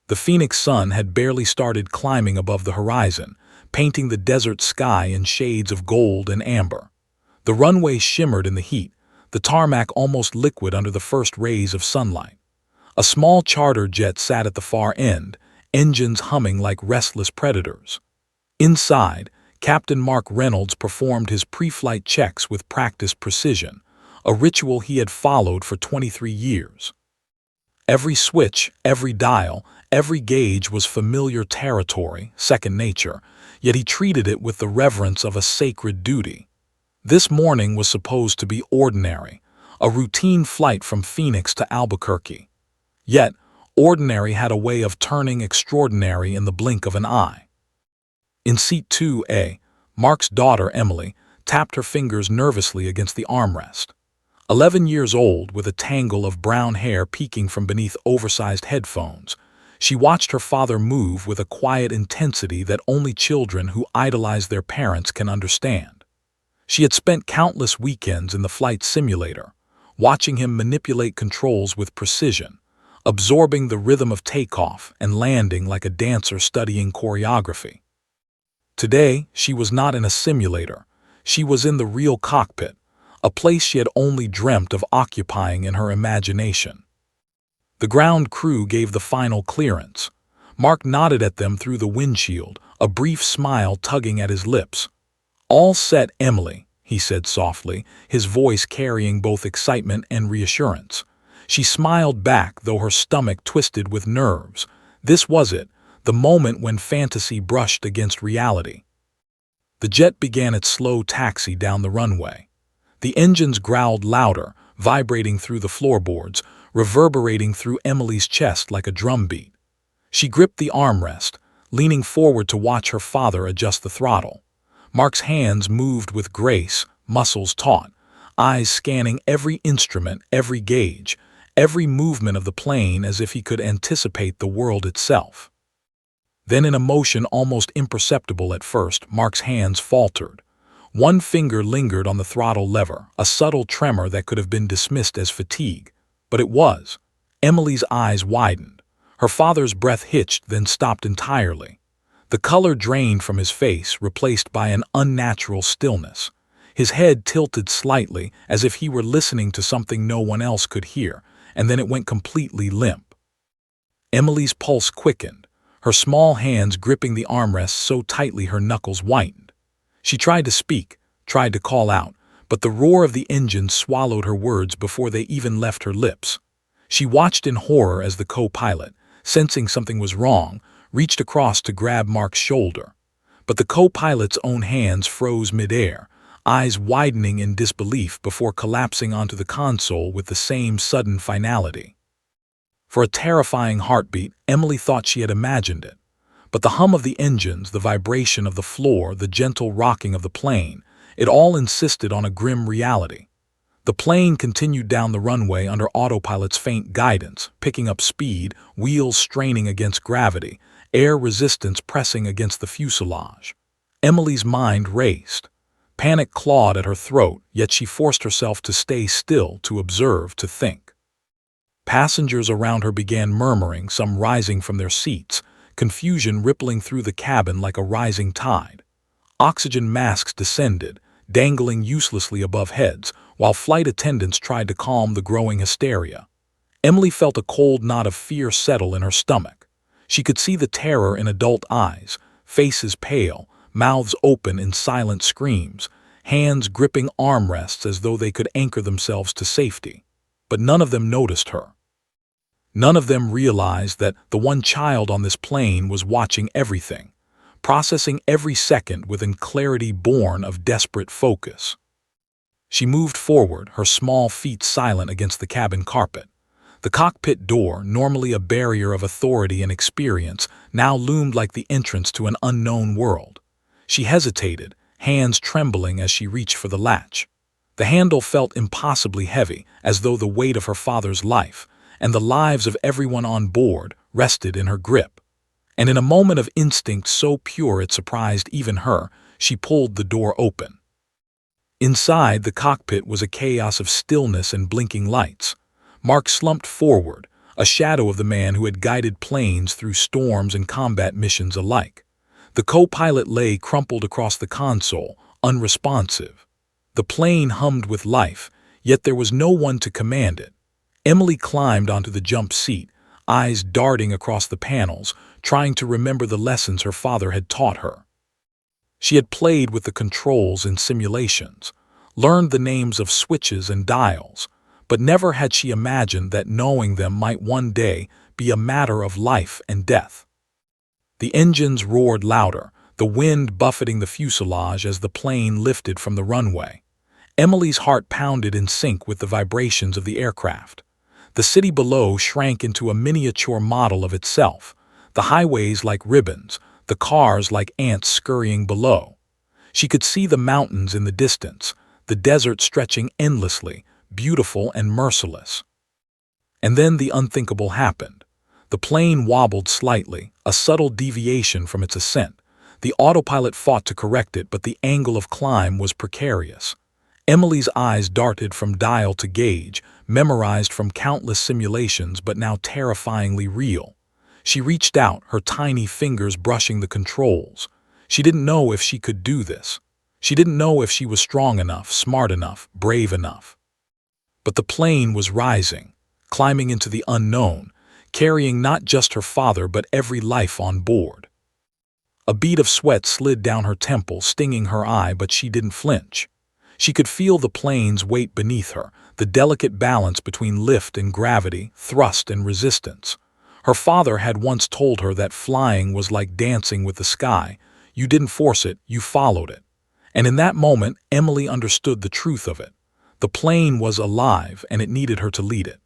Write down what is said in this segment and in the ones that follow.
The Phoenix sun had barely started climbing above the horizon, painting the desert sky in shades of gold and amber. The runway shimmered in the heat, the tarmac almost liquid under the first rays of sunlight. A small charter jet sat at the far end, engines humming like restless predators. Inside, Captain Mark Reynolds performed his pre-flight checks with practiced precision, a ritual he had followed for 23 years. Every switch, every dial, every gauge was familiar territory, second nature, yet he treated it with the reverence of a sacred duty. This morning was supposed to be ordinary, a routine flight from Phoenix to Albuquerque. Yet, ordinary had a way of turning extraordinary in the blink of an eye. In seat 2A, Mark's daughter, Emily, tapped her fingers nervously against the armrest. 11 years old, with a tangle of brown hair peeking from beneath oversized headphones, she watched her father move with a quiet intensity that only children who idolize their parents can understand. She had spent countless weekends in the flight simulator, watching him manipulate controls with precision, absorbing the rhythm of takeoff and landing like a dancer studying choreography. Today, she was not in a simulator. She was in the real cockpit, a place she had only dreamt of occupying in her imagination. The ground crew gave the final clearance. Mark nodded at them through the windshield, a brief smile tugging at his lips. "All set, Emily," he said softly, his voice carrying both excitement and reassurance. She smiled back, though her stomach twisted with nerves. This was it, the moment when fantasy brushed against reality. The jet began its slow taxi down the runway. The engines growled louder, vibrating through the floorboards, reverberating through Emily's chest like a drumbeat. She gripped the armrest, leaning forward to watch her father adjust the throttle. Mark's hands moved with grace, muscles taut, eyes scanning every instrument, every gauge, every movement of the plane as if he could anticipate the world itself. Then, in a motion almost imperceptible at first, Mark's hands faltered. One finger lingered on the throttle lever, a subtle tremor that could have been dismissed as fatigue. But it was. Emily's eyes widened. Her father's breath hitched, then stopped entirely. The color drained from his face, replaced by an unnatural stillness. His head tilted slightly, as if he were listening to something no one else could hear, and then it went completely limp. Emily's pulse quickened, her small hands gripping the armrest so tightly her knuckles whitened. She tried to speak, tried to call out, but the roar of the engine swallowed her words before they even left her lips. She watched in horror as the co-pilot, sensing something was wrong, reached across to grab Mark's shoulder. But the co-pilot's own hands froze midair, eyes widening in disbelief before collapsing onto the console with the same sudden finality. For a terrifying heartbeat, Emily thought she had imagined it. But the hum of the engines, the vibration of the floor, the gentle rocking of the plane, it all insisted on a grim reality. The plane continued down the runway under autopilot's faint guidance, picking up speed, wheels straining against gravity, air resistance pressing against the fuselage. Emily's mind raced. Panic clawed at her throat, yet she forced herself to stay still, to observe, to think. Passengers around her began murmuring, some rising from their seats, confusion rippling through the cabin like a rising tide. Oxygen masks descended, dangling uselessly above heads, while flight attendants tried to calm the growing hysteria. Emily felt a cold knot of fear settle in her stomach. She could see the terror in adult eyes, faces pale, mouths open in silent screams, hands gripping armrests as though they could anchor themselves to safety. But none of them noticed her. None of them realized that the one child on this plane was watching everything, processing every second with a clarity born of desperate focus. She moved forward, her small feet silent against the cabin carpet. The cockpit door, normally a barrier of authority and experience, now loomed like the entrance to an unknown world. She hesitated, hands trembling as she reached for the latch. The handle felt impossibly heavy, as though the weight of her father's life, and the lives of everyone on board, rested in her grip. And in a moment of instinct so pure it surprised even her, she pulled the door open. Inside, the cockpit was a chaos of stillness and blinking lights. Mark slumped forward, a shadow of the man who had guided planes through storms and combat missions alike. The co-pilot lay crumpled across the console, unresponsive. The plane hummed with life, yet there was no one to command it. Emily climbed onto the jump seat, eyes darting across the panels, trying to remember the lessons her father had taught her. She had played with the controls in simulations, learned the names of switches and dials, but never had she imagined that knowing them might one day be a matter of life and death. The engines roared louder, the wind buffeting the fuselage as the plane lifted from the runway. Emily's heart pounded in sync with the vibrations of the aircraft. The city below shrank into a miniature model of itself, the highways like ribbons, the cars like ants scurrying below. She could see the mountains in the distance, the desert stretching endlessly, beautiful and merciless. And then the unthinkable happened. The plane wobbled slightly, a subtle deviation from its ascent. The autopilot fought to correct it, but the angle of climb was precarious. Emily's eyes darted from dial to gauge, memorized from countless simulations but now terrifyingly real. She reached out, her tiny fingers brushing the controls. She didn't know if she could do this. She didn't know if she was strong enough, smart enough, brave enough. But the plane was rising, climbing into the unknown, carrying not just her father but every life on board. A bead of sweat slid down her temple, stinging her eye, but she didn't flinch. She could feel the plane's weight beneath her, the delicate balance between lift and gravity, thrust and resistance. Her father had once told her that flying was like dancing with the sky. You didn't force it, you followed it. And in that moment, Emily understood the truth of it. The plane was alive, and it needed her to lead it.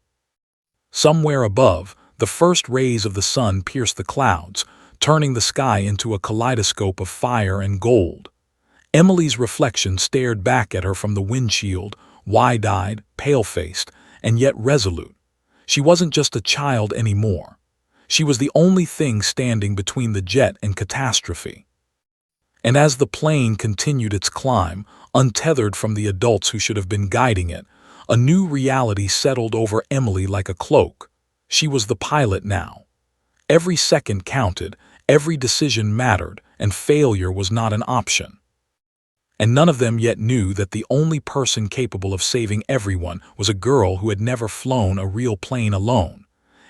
Somewhere above, the first rays of the sun pierced the clouds, turning the sky into a kaleidoscope of fire and gold. Emily's reflection stared back at her from the windshield, wide-eyed, pale-faced, and yet resolute. She wasn't just a child anymore. She was the only thing standing between the jet and catastrophe. And as the plane continued its climb, untethered from the adults who should have been guiding it, a new reality settled over Emily like a cloak. She was the pilot now. Every second counted, every decision mattered, and failure was not an option. And none of them yet knew that the only person capable of saving everyone was a girl who had never flown a real plane alone.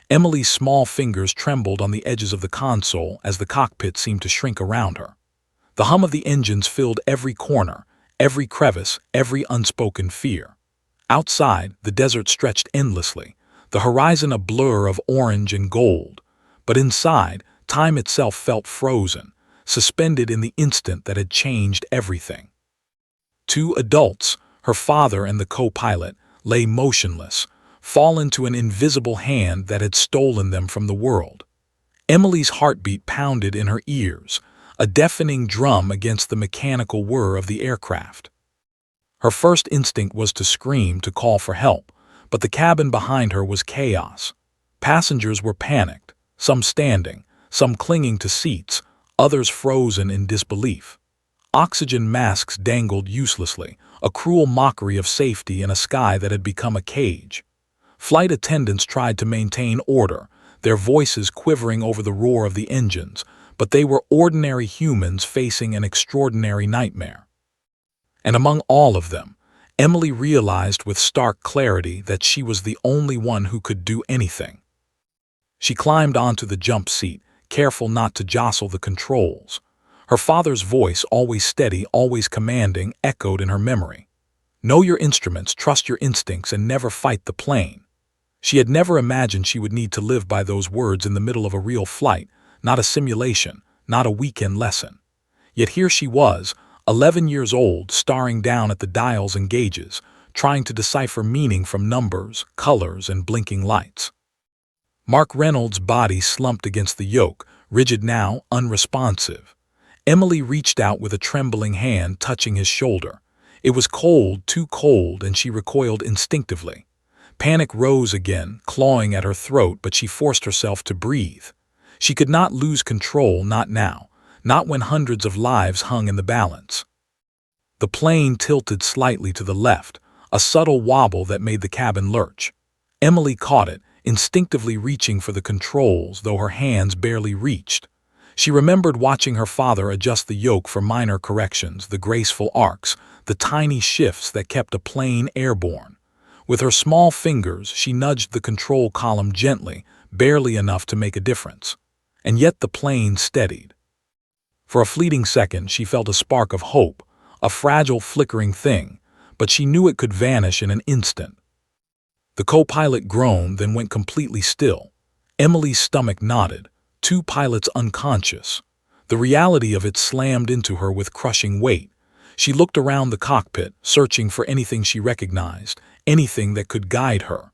Emily's small fingers trembled on the edges of the console as the cockpit seemed to shrink around her. The hum of the engines filled every corner, every crevice, every unspoken fear. Outside, the desert stretched endlessly, the horizon a blur of orange and gold. But inside, time itself felt frozen, suspended in the instant that had changed everything. Two adults, her father and the co-pilot, lay motionless, fallen to an invisible hand that had stolen them from the world. Emily's heartbeat pounded in her ears, a deafening drum against the mechanical whir of the aircraft. Her first instinct was to scream, to call for help, but the cabin behind her was chaos. Passengers were panicked, some standing, some clinging to seats, others frozen in disbelief. Oxygen masks dangled uselessly, a cruel mockery of safety in a sky that had become a cage. Flight attendants tried to maintain order, their voices quivering over the roar of the engines, but they were ordinary humans facing an extraordinary nightmare. And among all of them, Emily realized with stark clarity that she was the only one who could do anything. She climbed onto the jump seat, careful not to jostle the controls. Her father's voice, always steady, always commanding, echoed in her memory. Know your instruments, trust your instincts, and never fight the plane. She had never imagined she would need to live by those words in the middle of a real flight, not a simulation, not a weekend lesson. Yet here she was, 11 years old, staring down at the dials and gauges, trying to decipher meaning from numbers, colors, and blinking lights. Mark Reynolds' body slumped against the yoke, rigid now, unresponsive. Emily reached out with a trembling hand, touching his shoulder. It was cold, too cold, and she recoiled instinctively. Panic rose again, clawing at her throat, but she forced herself to breathe. She could not lose control, not now, not when hundreds of lives hung in the balance. The plane tilted slightly to the left, a subtle wobble that made the cabin lurch. Emily caught it, instinctively reaching for the controls, though her hands barely reached. She remembered watching her father adjust the yoke for minor corrections, the graceful arcs, the tiny shifts that kept a plane airborne. With her small fingers, she nudged the control column gently, barely enough to make a difference. And yet the plane steadied. For a fleeting second, she felt a spark of hope, a fragile, flickering thing, but she knew it could vanish in an instant. The co-pilot groaned, then went completely still. Emily's stomach knotted, two pilots unconscious. The reality of it slammed into her with crushing weight. She looked around the cockpit, searching for anything she recognized, anything that could guide her.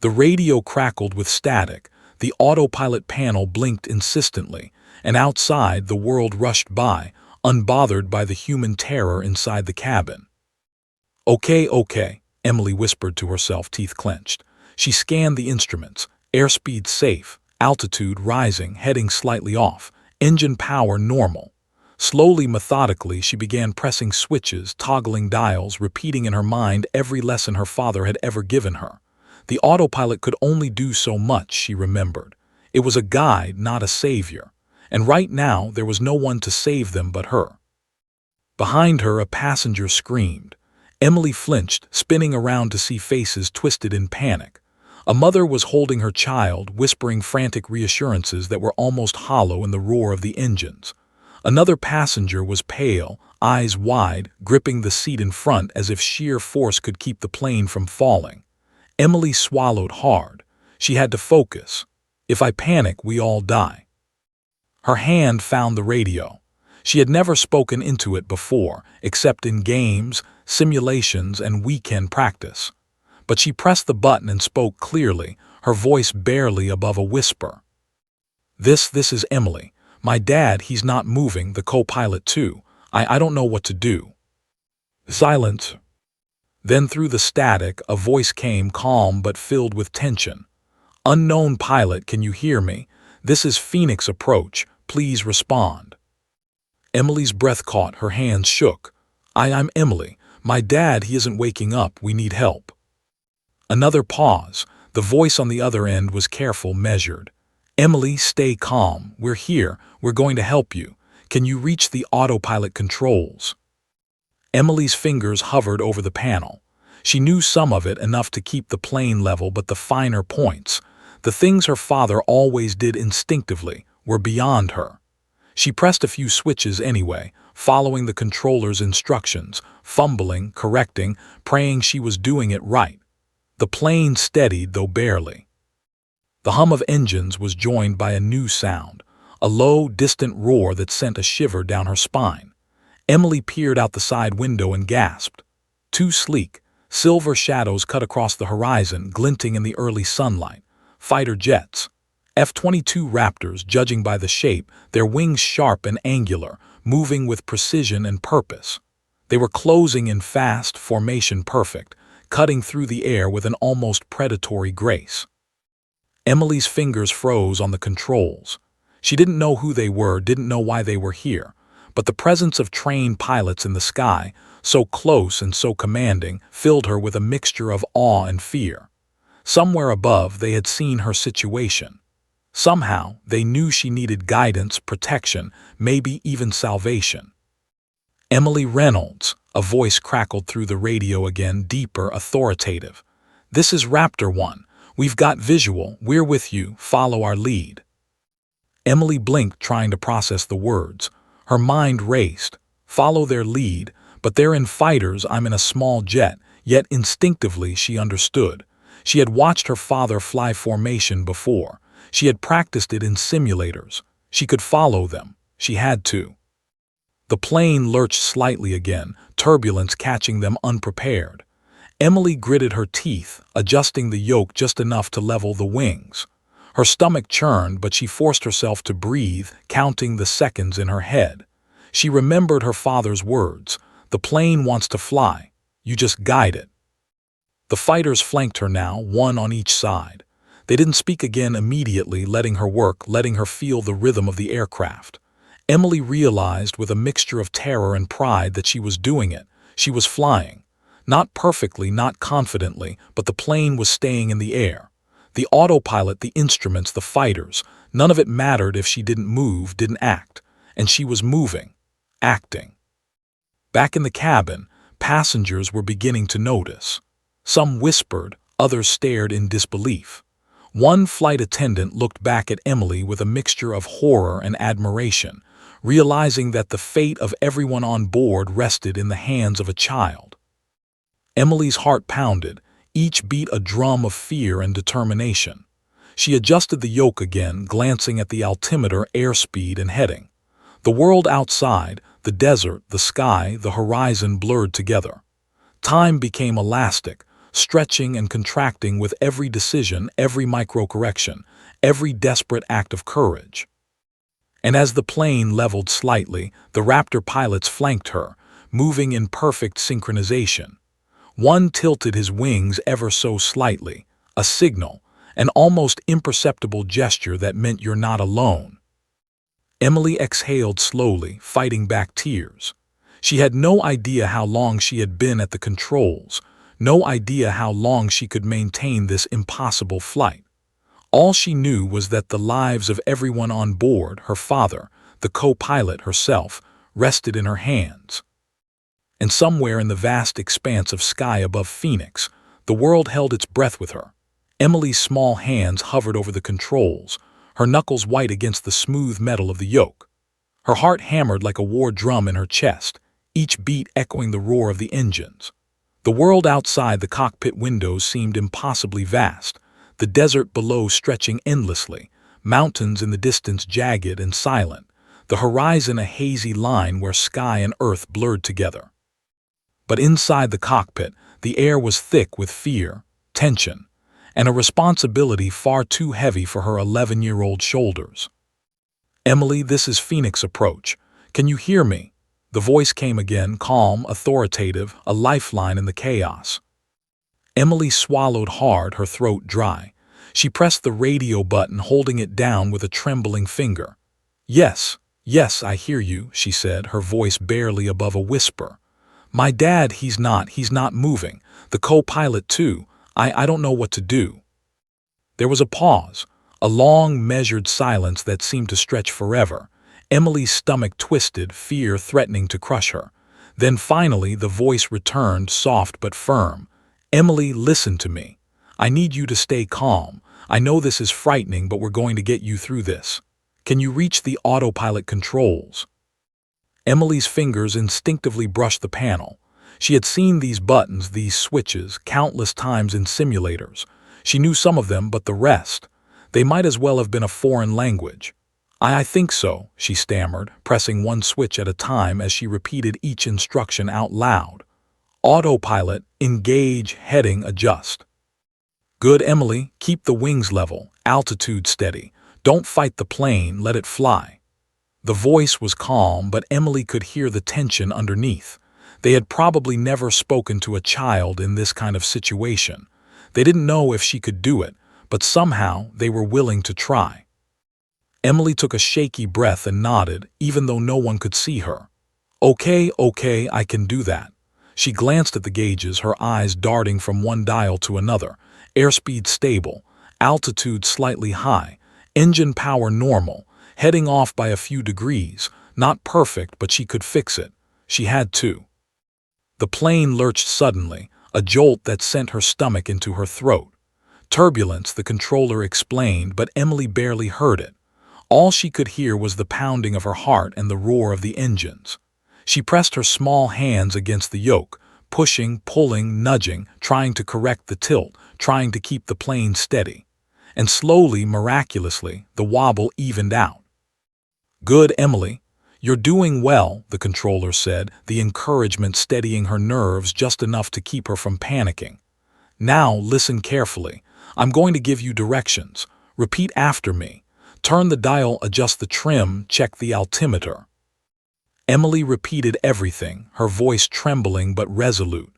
The radio crackled with static, the autopilot panel blinked insistently, and outside the world rushed by, unbothered by the human terror inside the cabin. Okay, Emily whispered to herself, teeth clenched. She scanned the instruments, airspeed safe, altitude rising, heading slightly off, engine power normal. Slowly, methodically, she began pressing switches, toggling dials, repeating in her mind every lesson her father had ever given her. The autopilot could only do so much, she remembered. It was a guide, not a savior. And right now, there was no one to save them but her. Behind her, a passenger screamed. Emily flinched, spinning around to see faces twisted in panic. A mother was holding her child, whispering frantic reassurances that were almost hollow in the roar of the engines. Another passenger was pale, eyes wide, gripping the seat in front as if sheer force could keep the plane from falling. Emily swallowed hard. She had to focus. If I panic, we all die. Her hand found the radio. She had never spoken into it before, except in games, simulations, and weekend practice. But she pressed the button and spoke clearly, her voice barely above a whisper. This is Emily. My dad, he's not moving, the co-pilot too. I don't know what to do. Silence. Then through the static, a voice came, calm but filled with tension. Unknown pilot, can you hear me? This is Phoenix approach. Please respond. Emily's breath caught, her hands shook. I'm Emily. My dad, he isn't waking up. We need help. Another pause. The voice on the other end was careful, measured. Emily, stay calm. We're here. We're going to help you. Can you reach the autopilot controls? Emily's fingers hovered over the panel. She knew some of it, enough to keep the plane level, but the finer points, the things her father always did instinctively, were beyond her. She pressed a few switches anyway, following the controller's instructions, fumbling, correcting, praying she was doing it right. The plane steadied, though barely. The hum of engines was joined by a new sound, a low, distant roar that sent a shiver down her spine. Emily peered out the side window and gasped. Two sleek, silver shadows cut across the horizon, glinting in the early sunlight. Fighter jets. F-22 Raptors, judging by the shape, their wings sharp and angular, moving with precision and purpose. They were closing in fast, formation perfect, cutting through the air with an almost predatory grace. Emily's fingers froze on the controls. She didn't know who they were, didn't know why they were here, but the presence of trained pilots in the sky, so close and so commanding, filled her with a mixture of awe and fear. Somewhere above, they had seen her situation. Somehow, they knew she needed guidance, protection, maybe even salvation. Emily Reynolds, a voice crackled through the radio again, deeper, authoritative. This is Raptor 1. We've got visual. We're with you. Follow our lead. Emily blinked, trying to process the words. Her mind raced. Follow their lead, but they're in fighters, I'm in a small jet, yet instinctively she understood. She had watched her father fly formation before. She had practiced it in simulators. She could follow them. She had to. The plane lurched slightly again, turbulence catching them unprepared. Emily gritted her teeth, adjusting the yoke just enough to level the wings. Her stomach churned, but she forced herself to breathe, counting the seconds in her head. She remembered her father's words. The plane wants to fly. You just guide it. The fighters flanked her now, one on each side. They didn't speak again immediately, letting her work, letting her feel the rhythm of the aircraft. Emily realized with a mixture of terror and pride that she was doing it. She was flying. Not perfectly, not confidently, but the plane was staying in the air. The autopilot, the instruments, the fighters, none of it mattered if she didn't move, didn't act. And she was moving, acting. Back in the cabin, passengers were beginning to notice. Some whispered, others stared in disbelief. One flight attendant looked back at Emily with a mixture of horror and admiration, realizing that the fate of everyone on board rested in the hands of a child. Emily's heart pounded, each beat a drum of fear and determination. She adjusted the yoke again, glancing at the altimeter, airspeed, and heading. The world outside, the desert, the sky, the horizon blurred together. Time became elastic, stretching and contracting with every decision, every micro-correction, every desperate act of courage. And as the plane leveled slightly, the Raptor pilots flanked her, moving in perfect synchronization. One tilted his wings ever so slightly, a signal, an almost imperceptible gesture that meant you're not alone. Emily exhaled slowly, fighting back tears. She had no idea how long she had been at the controls, no idea how long she could maintain this impossible flight. All she knew was that the lives of everyone on board, her father, the co-pilot herself, rested in her hands. And somewhere in the vast expanse of sky above Phoenix, the world held its breath with her. Emily's small hands hovered over the controls, her knuckles white against the smooth metal of the yoke. Her heart hammered like a war drum in her chest, each beat echoing the roar of the engines. The world outside the cockpit windows seemed impossibly vast, the desert below stretching endlessly, mountains in the distance jagged and silent, the horizon a hazy line where sky and earth blurred together. But inside the cockpit, the air was thick with fear, tension, and a responsibility far too heavy for her 11-year-old shoulders. "Emily, this is Phoenix Approach. Can you hear me?" The voice came again, calm, authoritative, a lifeline in the chaos. Emily swallowed hard, her throat dry. She pressed the radio button, holding it down with a trembling finger. "Yes, yes, I hear you," she said, her voice barely above a whisper. "My dad, he's not moving. The co-pilot too. I don't know what to do." There was a pause, a long, measured silence that seemed to stretch forever. Emily's stomach twisted, fear threatening to crush her. Then finally the voice returned, soft but firm. "Emily, listen to me. I need you to stay calm. I know this is frightening, but we're going to get you through this. Can you reach the autopilot controls?" Emily's fingers instinctively brushed the panel. She had seen these buttons, these switches, countless times in simulators. She knew some of them, but the rest, they might as well have been a foreign language. I think so," she stammered, pressing one switch at a time as she repeated each instruction out loud. "Autopilot, engage, heading, adjust." "Good, Emily, keep the wings level, altitude steady. Don't fight the plane, let it fly." The voice was calm, but Emily could hear the tension underneath. They had probably never spoken to a child in this kind of situation. They didn't know if she could do it, but somehow they were willing to try. Emily took a shaky breath and nodded, even though no one could see her. Okay, I can do that." She glanced at the gauges, her eyes darting from one dial to another. Airspeed stable, altitude slightly high, engine power normal, heading off by a few degrees. Not perfect, but she could fix it. She had to. The plane lurched suddenly, a jolt that sent her stomach into her throat. "Turbulence," the controller explained, but Emily barely heard it. All she could hear was the pounding of her heart and the roar of the engines. She pressed her small hands against the yoke, pushing, pulling, nudging, trying to correct the tilt, trying to keep the plane steady. And slowly, miraculously, the wobble evened out. "Good, Emily. You're doing well," the controller said, the encouragement steadying her nerves just enough to keep her from panicking. "Now, listen carefully. I'm going to give you directions. Repeat after me. Turn the dial, adjust the trim, check the altimeter." Emily repeated everything, her voice trembling but resolute.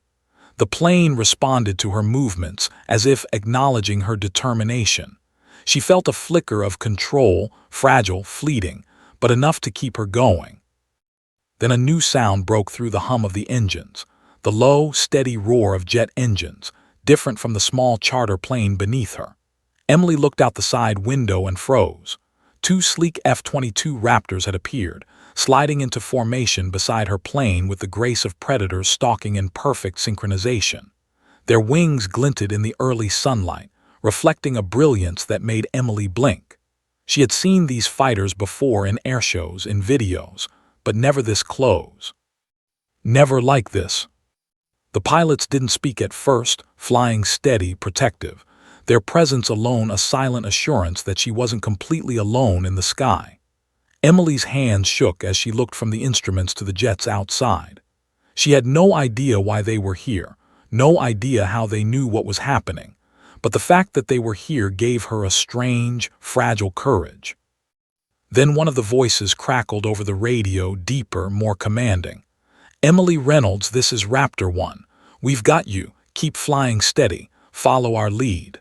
The plane responded to her movements, as if acknowledging her determination. She felt a flicker of control, fragile, fleeting, but enough to keep her going. Then a new sound broke through the hum of the engines, the low, steady roar of jet engines, different from the small charter plane beneath her. Emily looked out the side window and froze. Two sleek F-22 Raptors had appeared, sliding into formation beside her plane with the grace of predators stalking in perfect synchronization. Their wings glinted in the early sunlight, reflecting a brilliance that made Emily blink. She had seen these fighters before in airshows, in videos, but never this close. Never like this. The pilots didn't speak at first, flying steady, protective, their presence alone a silent assurance that she wasn't completely alone in the sky. Emily's hands shook as she looked from the instruments to the jets outside. She had no idea why they were here, no idea how they knew what was happening, but the fact that they were here gave her a strange, fragile courage. Then one of the voices crackled over the radio, deeper, more commanding. "Emily Reynolds, this is Raptor 1. We've got you. Keep flying steady. Follow our lead."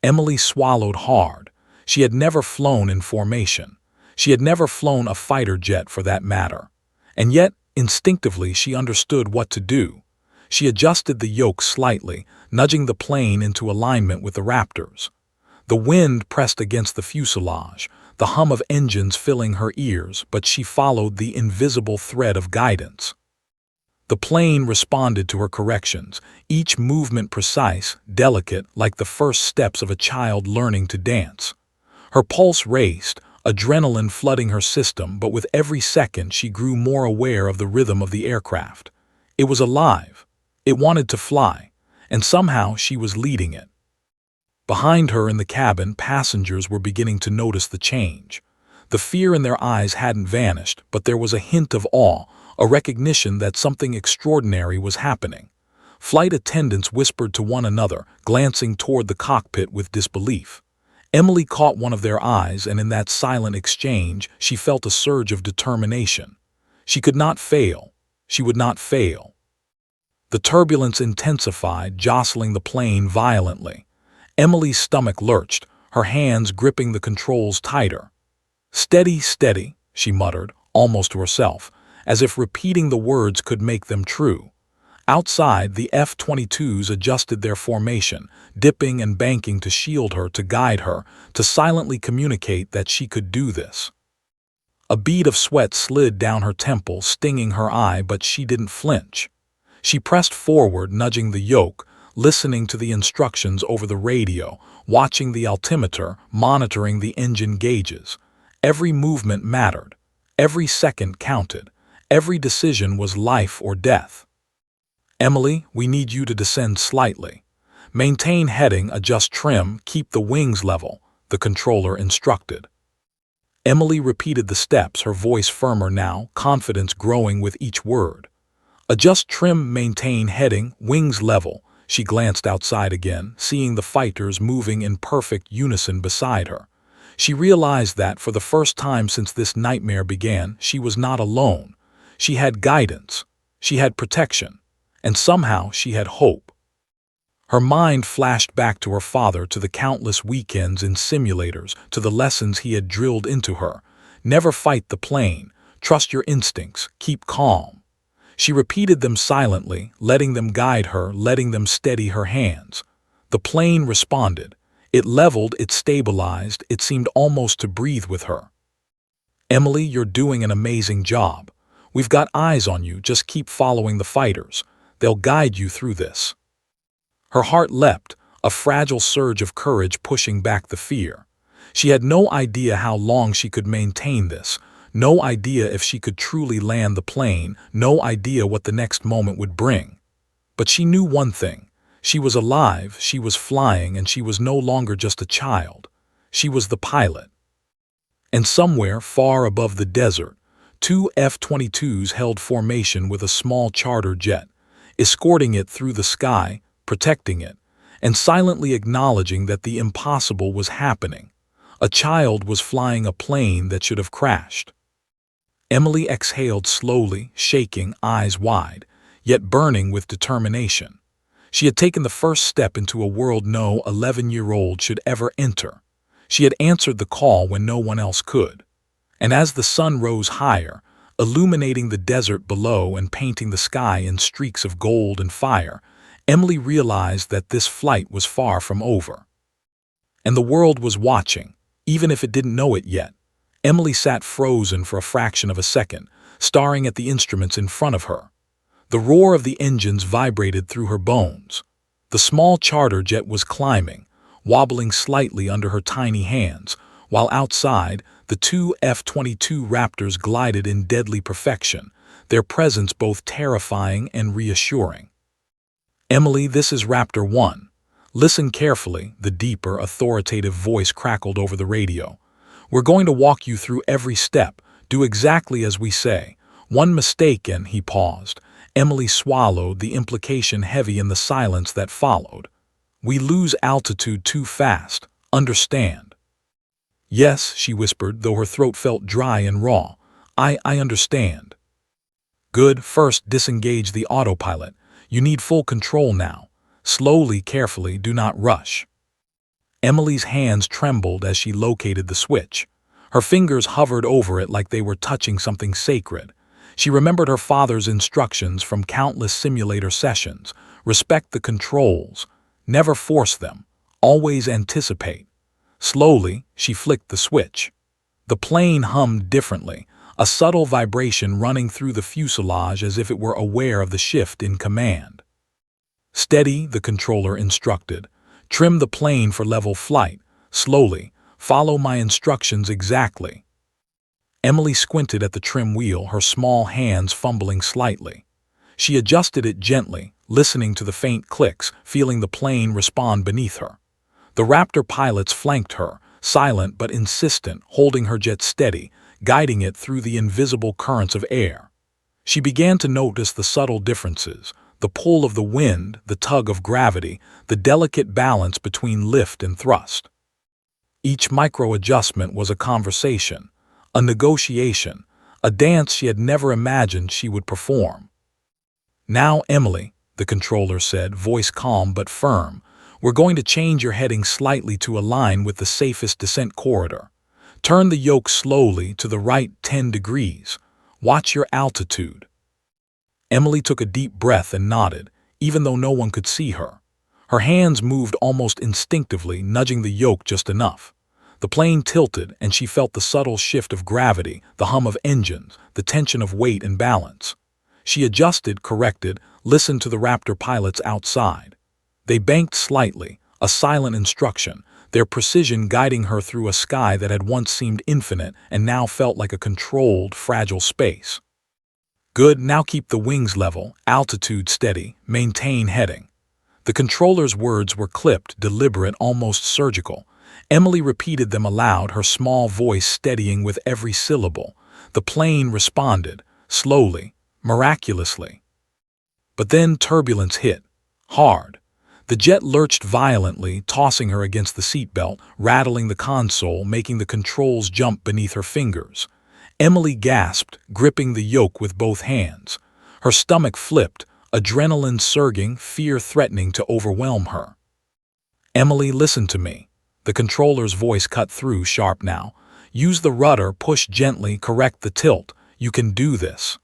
Emily swallowed hard. She had never flown in formation. She had never flown a fighter jet for that matter. And yet, instinctively, she understood what to do. She adjusted the yoke slightly, nudging the plane into alignment with the Raptors. The wind pressed against the fuselage, the hum of engines filling her ears, but she followed the invisible thread of guidance. The plane responded to her corrections, each movement precise, delicate, like the first steps of a child learning to dance. Her pulse raced, adrenaline flooding her system, but with every second she grew more aware of the rhythm of the aircraft. It was alive. It wanted to fly, and somehow she was leading it. Behind her in the cabin, passengers were beginning to notice the change. The fear in their eyes hadn't vanished, but there was a hint of awe, a recognition that something extraordinary was happening. Flight attendants whispered to one another, glancing toward the cockpit with disbelief. Emily caught one of their eyes, and in that silent exchange, she felt a surge of determination. She could not fail. She would not fail. The turbulence intensified, jostling the plane violently. Emily's stomach lurched, her hands gripping the controls tighter. "Steady, steady," she muttered, almost to herself, as if repeating the words could make them true. Outside, the F-22s adjusted their formation, dipping and banking to shield her, to guide her, to silently communicate that she could do this. A bead of sweat slid down her temple, stinging her eye, but she didn't flinch. She pressed forward, nudging the yoke, listening to the instructions over the radio, watching the altimeter, monitoring the engine gauges. Every movement mattered. Every second counted. Every decision was life or death. "Emily, we need you to descend slightly. Maintain heading, adjust trim, keep the wings level," the controller instructed. Emily repeated the steps, her voice firmer now, confidence growing with each word. "Adjust trim, maintain heading, wings level." She glanced outside again, seeing the fighters moving in perfect unison beside her. She realized that, for the first time since this nightmare began, she was not alone. She had guidance. She had protection. And somehow she had hope. Her mind flashed back to her father, to the countless weekends in simulators, to the lessons he had drilled into her. Never fight the plane. Trust your instincts. Keep calm. She repeated them silently, letting them guide her, letting them steady her hands. The plane responded. It leveled, it stabilized, it seemed almost to breathe with her. "Emily, you're doing an amazing job. We've got eyes on you, just keep following the fighters. They'll guide you through this." Her heart leapt, a fragile surge of courage pushing back the fear. She had no idea how long she could maintain this, no idea if she could truly land the plane, no idea what the next moment would bring. But she knew one thing. She was alive, she was flying, and she was no longer just a child. She was the pilot. And somewhere, far above the desert, two F-22s held formation with a small charter jet, escorting it through the sky, protecting it, and silently acknowledging that the impossible was happening. A child was flying a plane that should have crashed. Emily exhaled slowly, shaking, eyes wide, yet burning with determination. She had taken the first step into a world no 11-year-old should ever enter. She had answered the call when no one else could. And as the sun rose higher, illuminating the desert below and painting the sky in streaks of gold and fire, Emily realized that this flight was far from over. And the world was watching, even if it didn't know it yet. Emily sat frozen for a fraction of a second, staring at the instruments in front of her. The roar of the engines vibrated through her bones. The small charter jet was climbing, wobbling slightly under her tiny hands, while outside, the two F-22 Raptors glided in deadly perfection, their presence both terrifying and reassuring. "Emily, this is Raptor 1. Listen carefully," the deeper, authoritative voice crackled over the radio. "We're going to walk you through every step. Do exactly as we say. One mistake," and he paused. Emily swallowed, the implication heavy in the silence that followed. "We lose altitude too fast. Understand?" "Yes," she whispered, though her throat felt dry and raw. I understand." "Good. First, disengage the autopilot. You need full control now. Slowly, carefully, do not rush." Emily's hands trembled as she located the switch. Her fingers hovered over it like they were touching something sacred. She remembered her father's instructions from countless simulator sessions. Respect the controls. Never force them. Always anticipate. Slowly, she flicked the switch. The plane hummed differently, a subtle vibration running through the fuselage as if it were aware of the shift in command. "Steady," the controller instructed. "Trim the plane for level flight. Slowly. Follow my instructions exactly." Emily squinted at the trim wheel, her small hands fumbling slightly. She adjusted it gently, listening to the faint clicks, feeling the plane respond beneath her. The Raptor pilots flanked her, silent but insistent, holding her jet steady, guiding it through the invisible currents of air. She began to notice the subtle differences, the pull of the wind, the tug of gravity, the delicate balance between lift and thrust. Each micro-adjustment was a conversation, a negotiation, a dance she had never imagined she would perform. "Now, Emily," the controller said, voice calm but firm, "we're going to change your heading slightly to align with the safest descent corridor. Turn the yoke slowly to the right 10 degrees. Watch your altitude." Emily took a deep breath and nodded, even though no one could see her. Her hands moved almost instinctively, nudging the yoke just enough. The plane tilted, and she felt the subtle shift of gravity, the hum of engines, the tension of weight and balance. She adjusted, corrected, listened to the Raptor pilots outside. They banked slightly, a silent instruction, their precision guiding her through a sky that had once seemed infinite and now felt like a controlled, fragile space. "Good, now keep the wings level, altitude steady, maintain heading." The controller's words were clipped, deliberate, almost surgical. Emily repeated them aloud, her small voice steadying with every syllable. The plane responded, slowly, miraculously. But then turbulence hit, hard. The jet lurched violently, tossing her against the seatbelt, rattling the console, making the controls jump beneath her fingers. Emily gasped, gripping the yoke with both hands. Her stomach flipped, adrenaline surging, fear threatening to overwhelm her. "Emily, listen to me." The controller's voice cut through, sharp now. "Use the rudder, push gently, correct the tilt. You can do this."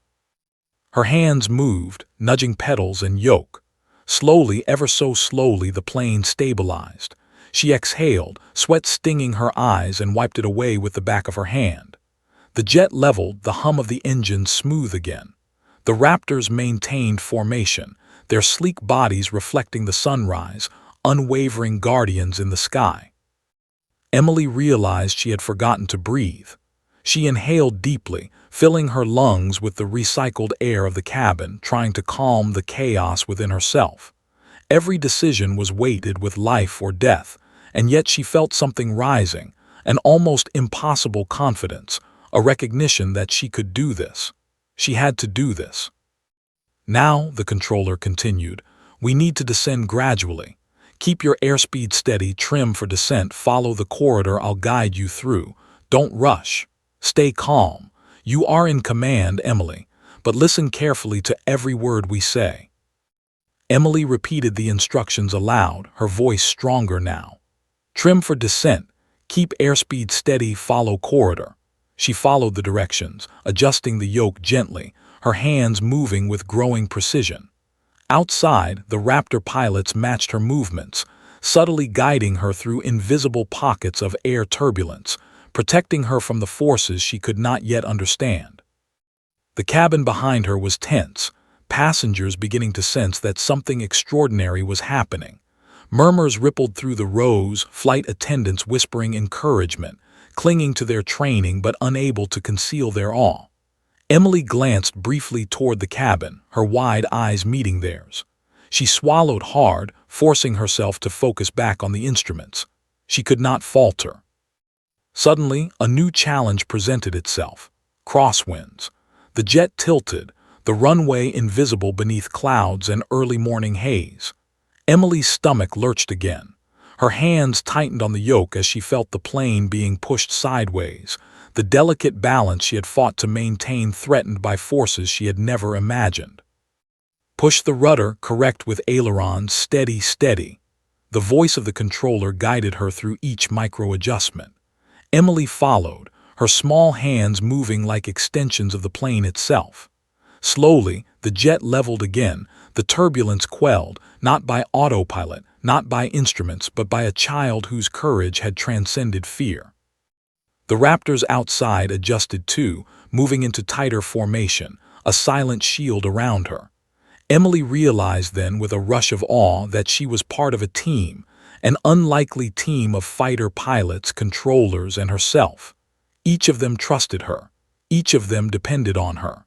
Her hands moved, nudging pedals and yoke. Slowly, ever so slowly, the plane stabilized. She exhaled, sweat stinging her eyes, and wiped it away with the back of her hand. The jet leveled, the hum of the engine smooth again. The Raptors maintained formation, their sleek bodies reflecting the sunrise, unwavering guardians in the sky. Emily realized she had forgotten to breathe. She inhaled deeply, filling her lungs with the recycled air of the cabin, trying to calm the chaos within herself. Every decision was weighted with life or death, and yet she felt something rising, an almost impossible confidence, a recognition that she could do this. She had to do this. "Now," the controller continued, "we need to descend gradually. Keep your airspeed steady, trim for descent, follow the corridor I'll guide you through. Don't rush. Stay calm. You are in command, Emily, but listen carefully to every word we say." Emily repeated the instructions aloud, her voice stronger now. "Trim for descent. Keep airspeed steady, follow corridor." She followed the directions, adjusting the yoke gently, her hands moving with growing precision. Outside, the Raptor pilots matched her movements, subtly guiding her through invisible pockets of air turbulence, protecting her from the forces she could not yet understand. The cabin behind her was tense, passengers beginning to sense that something extraordinary was happening. Murmurs rippled through the rows, flight attendants whispering encouragement, clinging to their training but unable to conceal their awe. Emily glanced briefly toward the cabin, her wide eyes meeting theirs. She swallowed hard, forcing herself to focus back on the instruments. She could not falter. Suddenly, a new challenge presented itself. Crosswinds. The jet tilted, the runway invisible beneath clouds and early morning haze. Emily's stomach lurched again. Her hands tightened on the yoke as she felt the plane being pushed sideways, the delicate balance she had fought to maintain threatened by forces she had never imagined. Push the rudder, correct with ailerons, steady, steady. The voice of the controller guided her through each micro-adjustment. Emily followed, her small hands moving like extensions of the plane itself. Slowly, the jet leveled again, the turbulence quelled, not by autopilot, not by instruments, but by a child whose courage had transcended fear. The Raptors outside adjusted too, moving into tighter formation, a silent shield around her. Emily realized then with a rush of awe that she was part of a team, an unlikely team of fighter pilots, controllers, and herself. Each of them trusted her. Each of them depended on her.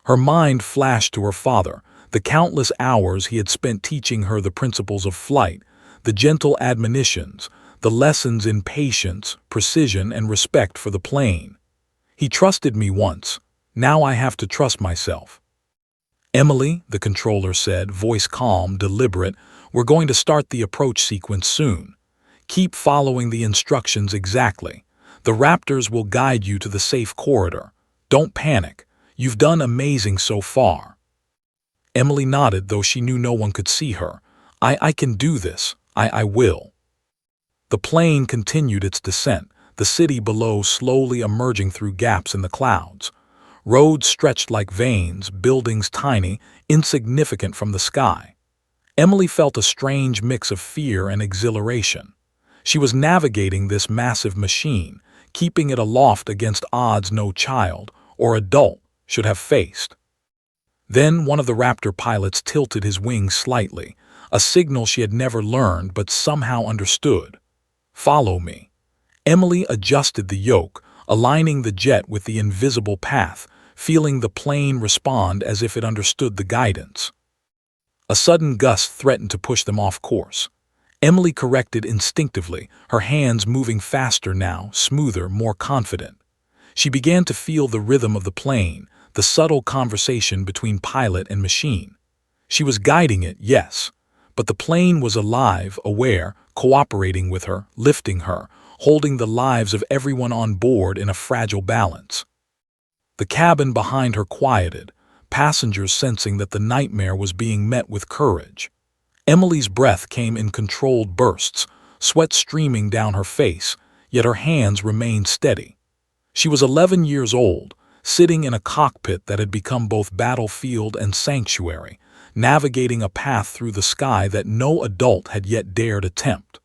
Her mind flashed to her father, the countless hours he had spent teaching her the principles of flight, the gentle admonitions, the lessons in patience, precision, and respect for the plane. He trusted me once. Now I have to trust myself. Emily, the controller said, voice calm, deliberate, we're going to start the approach sequence soon. Keep following the instructions exactly. The Raptors will guide you to the safe corridor. Don't panic. You've done amazing so far. Emily nodded, though she knew no one could see her. I can do this. I will. The plane continued its descent, the city below slowly emerging through gaps in the clouds. Roads stretched like veins, buildings tiny, insignificant from the sky. Emily felt a strange mix of fear and exhilaration. She was navigating this massive machine, keeping it aloft against odds no child or adult should have faced. Then one of the Raptor pilots tilted his wings slightly, a signal she had never learned but somehow understood. Follow me. Emily adjusted the yoke, aligning the jet with the invisible path, feeling the plane respond as if it understood the guidance. A sudden gust threatened to push them off course. Emily corrected instinctively, her hands moving faster now, smoother, more confident. She began to feel the rhythm of the plane, the subtle conversation between pilot and machine. She was guiding it, yes, but the plane was alive, aware, cooperating with her, lifting her, holding the lives of everyone on board in a fragile balance. The cabin behind her quieted, passengers sensing that the nightmare was being met with courage. Emily's breath came in controlled bursts, sweat streaming down her face, yet her hands remained steady. She was 11 years old, sitting in a cockpit that had become both battlefield and sanctuary, navigating a path through the sky that no adult had yet dared attempt.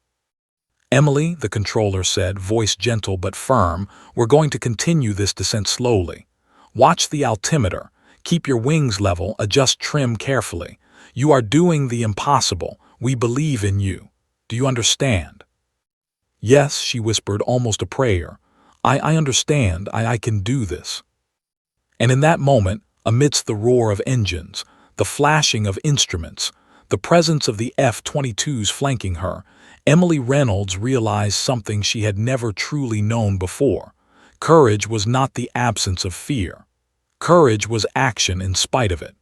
Emily, the controller said, voice gentle but firm, we're going to continue this descent slowly. Watch the altimeter, keep your wings level, adjust trim carefully. You are doing the impossible. We believe in you. Do you understand? Yes, she whispered, almost a prayer. I understand. I can do this. And in that moment, amidst the roar of engines, the flashing of instruments, the presence of the F-22s flanking her, Emily Reynolds realized something she had never truly known before. Courage was not the absence of fear. Courage was action in spite of it.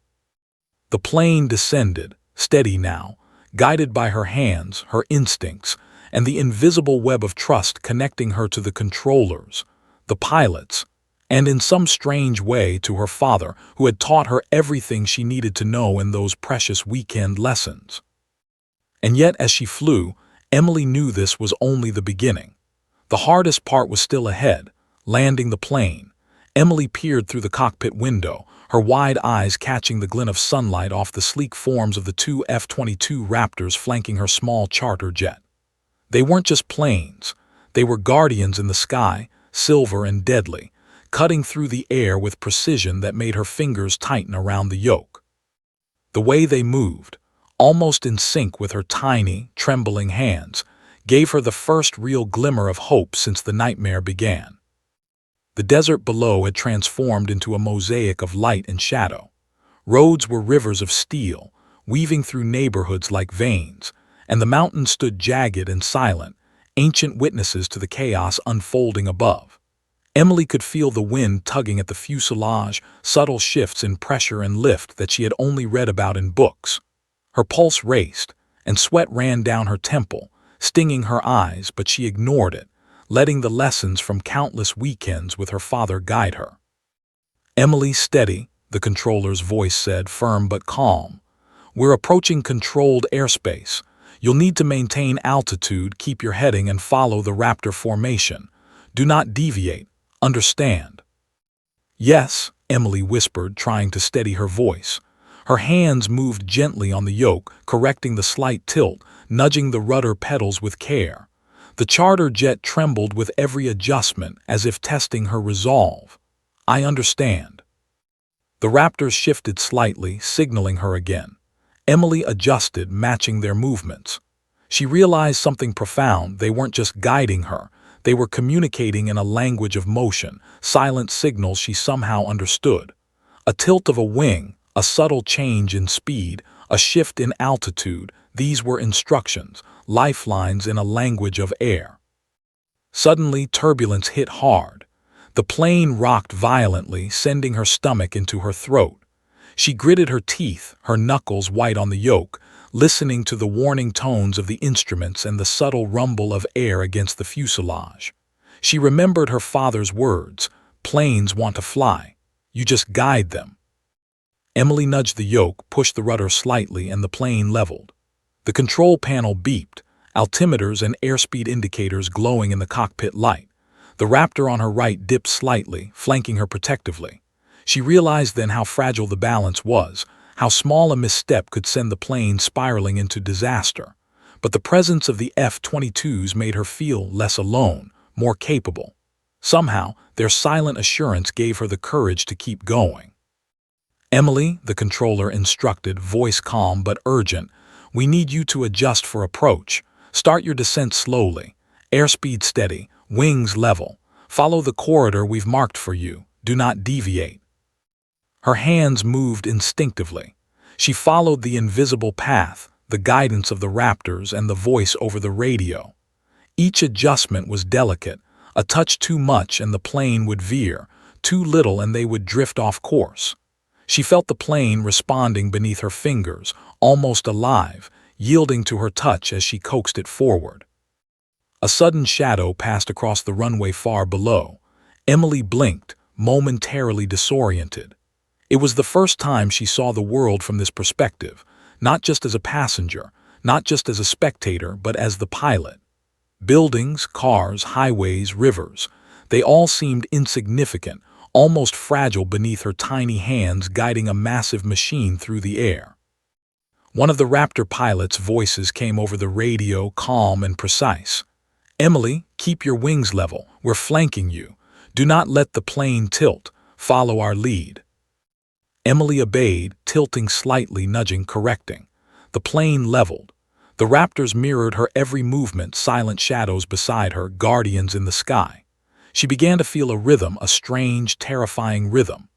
The plane descended, steady now, guided by her hands, her instincts, and the invisible web of trust connecting her to the controllers, the pilots, and in some strange way to her father, who had taught her everything she needed to know in those precious weekend lessons. And yet, as she flew, Emily knew this was only the beginning. The hardest part was still ahead, landing the plane. Emily peered through the cockpit window, her wide eyes catching the glint of sunlight off the sleek forms of the two F-22 Raptors flanking her small charter jet. They weren't just planes. They were guardians in the sky, silver and deadly, cutting through the air with precision that made her fingers tighten around the yoke. The way they moved, almost in sync with her tiny, trembling hands, gave her the first real glimmer of hope since the nightmare began. The desert below had transformed into a mosaic of light and shadow. Roads were rivers of steel, weaving through neighborhoods like veins, and the mountains stood jagged and silent, ancient witnesses to the chaos unfolding above. Emily could feel the wind tugging at the fuselage, subtle shifts in pressure and lift that she had only read about in books. Her pulse raced, and sweat ran down her temple, stinging her eyes, but she ignored it, letting the lessons from countless weekends with her father guide her. "Emily, steady," the controller's voice said, firm but calm. "We're approaching controlled airspace. You'll need to maintain altitude, keep your heading, and follow the Raptor formation. Do not deviate. Understand?" "Yes," Emily whispered, trying to steady her voice. Her hands moved gently on the yoke, correcting the slight tilt, nudging the rudder pedals with care. The charter jet trembled with every adjustment, as if testing her resolve. "I understand." The Raptors shifted slightly, signaling her again. Emily adjusted, matching their movements. She realized something profound. They weren't just guiding her. They were communicating in a language of motion, silent signals she somehow understood. A tilt of a wing, a subtle change in speed, a shift in altitude, these were instructions, lifelines in a language of air. Suddenly, turbulence hit hard. The plane rocked violently, sending her stomach into her throat. She gritted her teeth, her knuckles white on the yoke, listening to the warning tones of the instruments and the subtle rumble of air against the fuselage. She remembered her father's words, "Planes want to fly. You just guide them." Emily nudged the yoke, pushed the rudder slightly, and the plane leveled. The control panel beeped, altimeters and airspeed indicators glowing in the cockpit light. The Raptor on her right dipped slightly, flanking her protectively. She realized then how fragile the balance was, how small a misstep could send the plane spiraling into disaster. But the presence of the F-22s made her feel less alone, more capable. Somehow, their silent assurance gave her the courage to keep going. "Emily," the controller instructed, voice calm but urgent, "we need you to adjust for approach. Start your descent slowly. Airspeed steady, wings level. Follow the corridor we've marked for you. Do not deviate." Her hands moved instinctively. She followed the invisible path, the guidance of the Raptors and the voice over the radio. Each adjustment was delicate. A touch too much and the plane would veer, too little and they would drift off course. She felt the plane responding beneath her fingers, almost alive, yielding to her touch as she coaxed it forward. A sudden shadow passed across the runway far below. Emily blinked, momentarily disoriented. It was the first time she saw the world from this perspective, not just as a passenger, not just as a spectator, but as the pilot. Buildings, cars, highways, rivers, they all seemed insignificant, almost fragile beneath her tiny hands guiding a massive machine through the air. One of the Raptor pilots' voices came over the radio, calm and precise. "Emily, keep your wings level. We're flanking you. Do not let the plane tilt. Follow our lead." Emily obeyed, tilting slightly, nudging, correcting. The plane leveled. The Raptors mirrored her every movement, silent shadows beside her, guardians in the sky. She began to feel a rhythm, a strange, terrifying rhythm.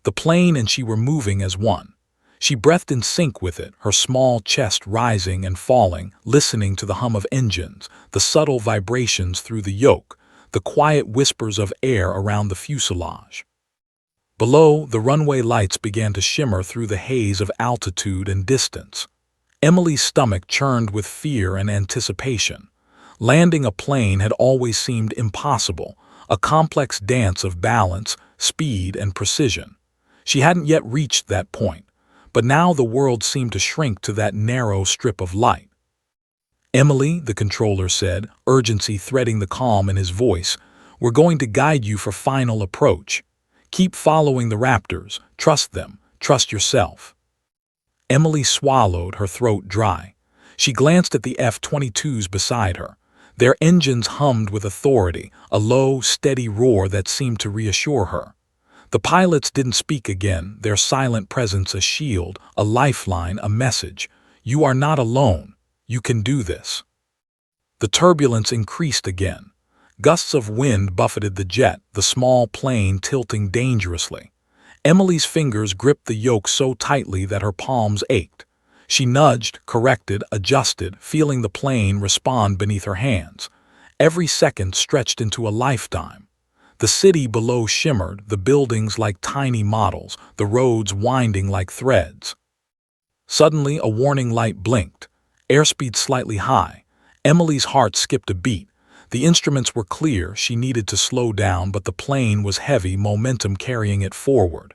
The plane and she were moving as one. She breathed in sync with it, her small chest rising and falling, listening to the hum of engines, the subtle vibrations through the yoke, the quiet whispers of air around the fuselage. Below, the runway lights began to shimmer through the haze of altitude and distance. Emily's stomach churned with fear and anticipation. Landing a plane had always seemed impossible, a complex dance of balance, speed, and precision. She hadn't yet reached that point, but now the world seemed to shrink to that narrow strip of light. "Emily," the controller said, urgency threading the calm in his voice, "we're going to guide you for final approach. Keep following the Raptors. Trust them. Trust yourself." Emily swallowed, her throat dry. She glanced at the F-22s beside her. Their engines hummed with authority, a low, steady roar that seemed to reassure her. The pilots didn't speak again, their silent presence a shield, a lifeline, a message. "You are not alone. You can do this." The turbulence increased again. Gusts of wind buffeted the jet, the small plane tilting dangerously. Emily's fingers gripped the yoke so tightly that her palms ached. She nudged, corrected, adjusted, feeling the plane respond beneath her hands. Every second stretched into a lifetime. The city below shimmered, the buildings like tiny models, the roads winding like threads. Suddenly, a warning light blinked. Airspeed slightly high. Emily's heart skipped a beat. The instruments were clear, she needed to slow down, but the plane was heavy, momentum carrying it forward.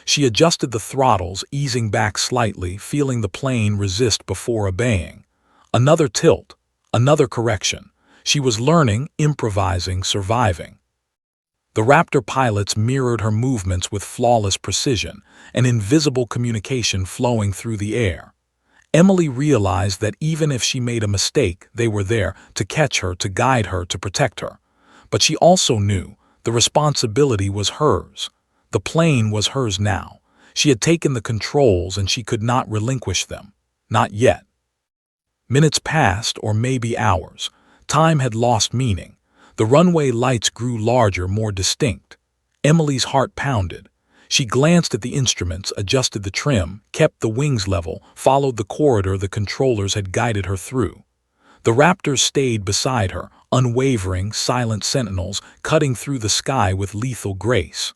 She adjusted the throttles, easing back slightly, feeling the plane resist before obeying. Another tilt, another correction. She was learning, improvising, surviving. The Raptor pilots mirrored her movements with flawless precision, an invisible communication flowing through the air. Emily realized that even if she made a mistake, they were there to catch her, to guide her, to protect her. But she also knew the responsibility was hers. The plane was hers now. She had taken the controls and she could not relinquish them. Not yet. Minutes passed, or maybe hours. Time had lost meaning. The runway lights grew larger, more distinct. Emily's heart pounded. She glanced at the instruments, adjusted the trim, kept the wings level, followed the corridor the controllers had guided her through. The Raptors stayed beside her, unwavering, silent sentinels, cutting through the sky with lethal grace.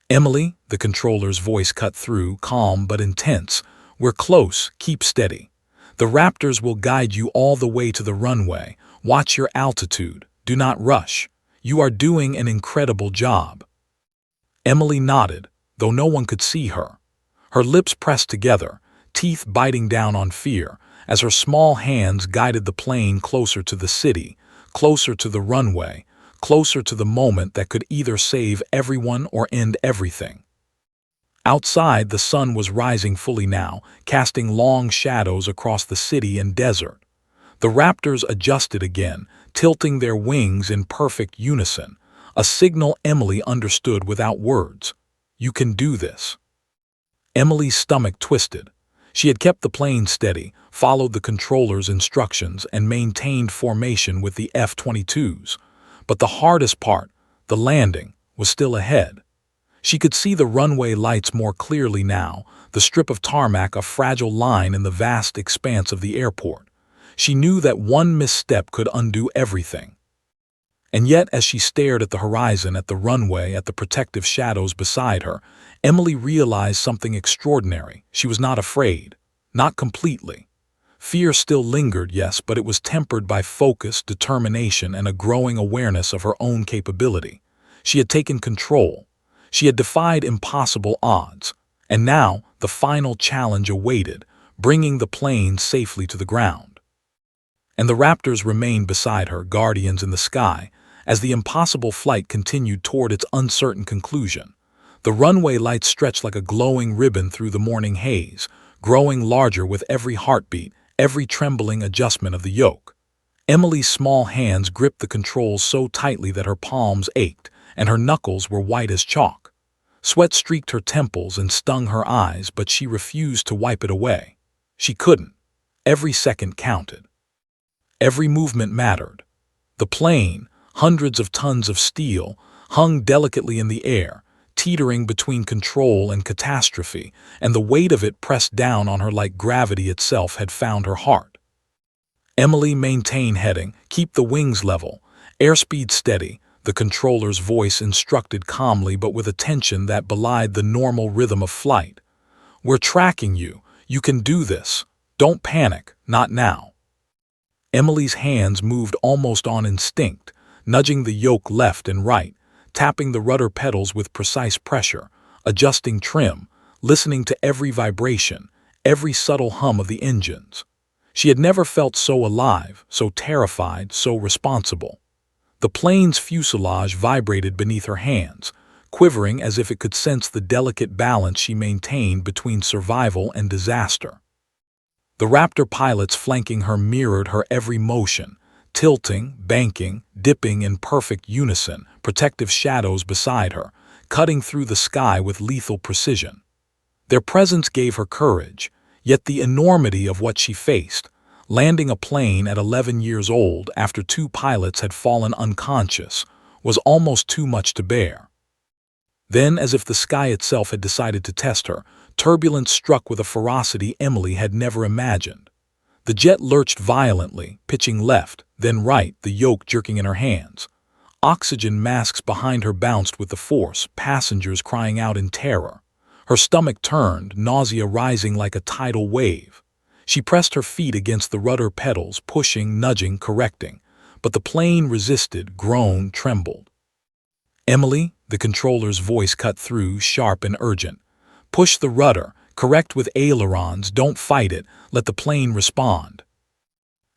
"Emily," the controller's voice cut through, calm but intense, "we're close, keep steady. The Raptors will guide you all the way to the runway. Watch your altitude. Do not rush. You are doing an incredible job." Emily nodded, though no one could see her. Her lips pressed together, teeth biting down on fear, as her small hands guided the plane closer to the city, closer to the runway, closer to the moment that could either save everyone or end everything. Outside, the sun was rising fully now, casting long shadows across the city and desert. The Raptors adjusted again, tilting their wings in perfect unison, a signal Emily understood without words. "You can do this." Emily's stomach twisted. She had kept the plane steady, followed the controller's instructions, and maintained formation with the F-22s. But the hardest part, the landing, was still ahead. She could see the runway lights more clearly now, the strip of tarmac a fragile line in the vast expanse of the airport. She knew that one misstep could undo everything. And yet, as she stared at the horizon, at the runway, at the protective shadows beside her, Emily realized something extraordinary. She was not afraid. Not completely. Fear still lingered, yes, but it was tempered by focus, determination, and a growing awareness of her own capability. She had taken control. She had defied impossible odds. And now, the final challenge awaited, bringing the plane safely to the ground. And the Raptors remained beside her, guardians in the sky, as the impossible flight continued toward its uncertain conclusion. The runway lights stretched like a glowing ribbon through the morning haze, growing larger with every heartbeat, every trembling adjustment of the yoke. Emily's small hands gripped the controls so tightly that her palms ached, and her knuckles were white as chalk. Sweat streaked her temples and stung her eyes, but she refused to wipe it away. She couldn't. Every second counted. Every movement mattered. The plane, hundreds of tons of steel, hung delicately in the air, teetering between control and catastrophe, and the weight of it pressed down on her like gravity itself had found her heart. "Emily, maintain heading, keep the wings level, airspeed steady," the controller's voice instructed calmly but with a tension that belied the normal rhythm of flight. "We're tracking you. You can do this. Don't panic, not now." Emily's hands moved almost on instinct, nudging the yoke left and right, tapping the rudder pedals with precise pressure, adjusting trim, listening to every vibration, every subtle hum of the engines. She had never felt so alive, so terrified, so responsible. The plane's fuselage vibrated beneath her hands, quivering as if it could sense the delicate balance she maintained between survival and disaster. The Raptor pilots flanking her mirrored her every motion, tilting, banking, dipping in perfect unison, protective shadows beside her, cutting through the sky with lethal precision. Their presence gave her courage, yet the enormity of what she faced, landing a plane at 11 years old after 2 pilots had fallen unconscious, was almost too much to bear. Then, as if the sky itself had decided to test her, turbulence struck with a ferocity Emily had never imagined. The jet lurched violently, pitching left, then right, the yoke jerking in her hands. Oxygen masks behind her bounced with the force, passengers crying out in terror. Her stomach turned, nausea rising like a tidal wave. She pressed her feet against the rudder pedals, pushing, nudging, correcting. But the plane resisted, groaned, trembled. "Emily," the controller's voice cut through, sharp and urgent. "Push the rudder, correct with ailerons, don't fight it, let the plane respond."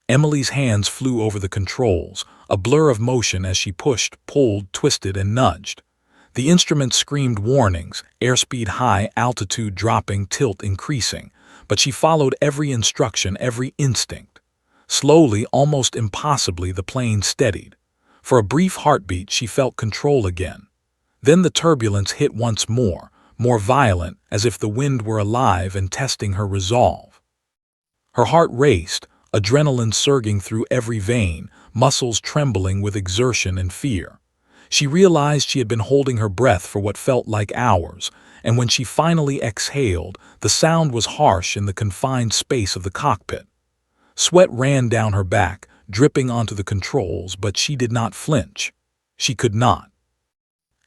Emily's hands flew over the controls, a blur of motion as she pushed, pulled, twisted, and nudged. The instruments screamed warnings, airspeed high, altitude dropping, tilt increasing, but she followed every instruction, every instinct. Slowly, almost impossibly, the plane steadied. For a brief heartbeat, she felt control again. Then the turbulence hit once more violent, as if the wind were alive and testing her resolve. Her heart raced, adrenaline surging through every vein, muscles trembling with exertion and fear. She realized she had been holding her breath for what felt like hours, and when she finally exhaled, the sound was harsh in the confined space of the cockpit. Sweat ran down her back, dripping onto the controls, but she did not flinch. She could not.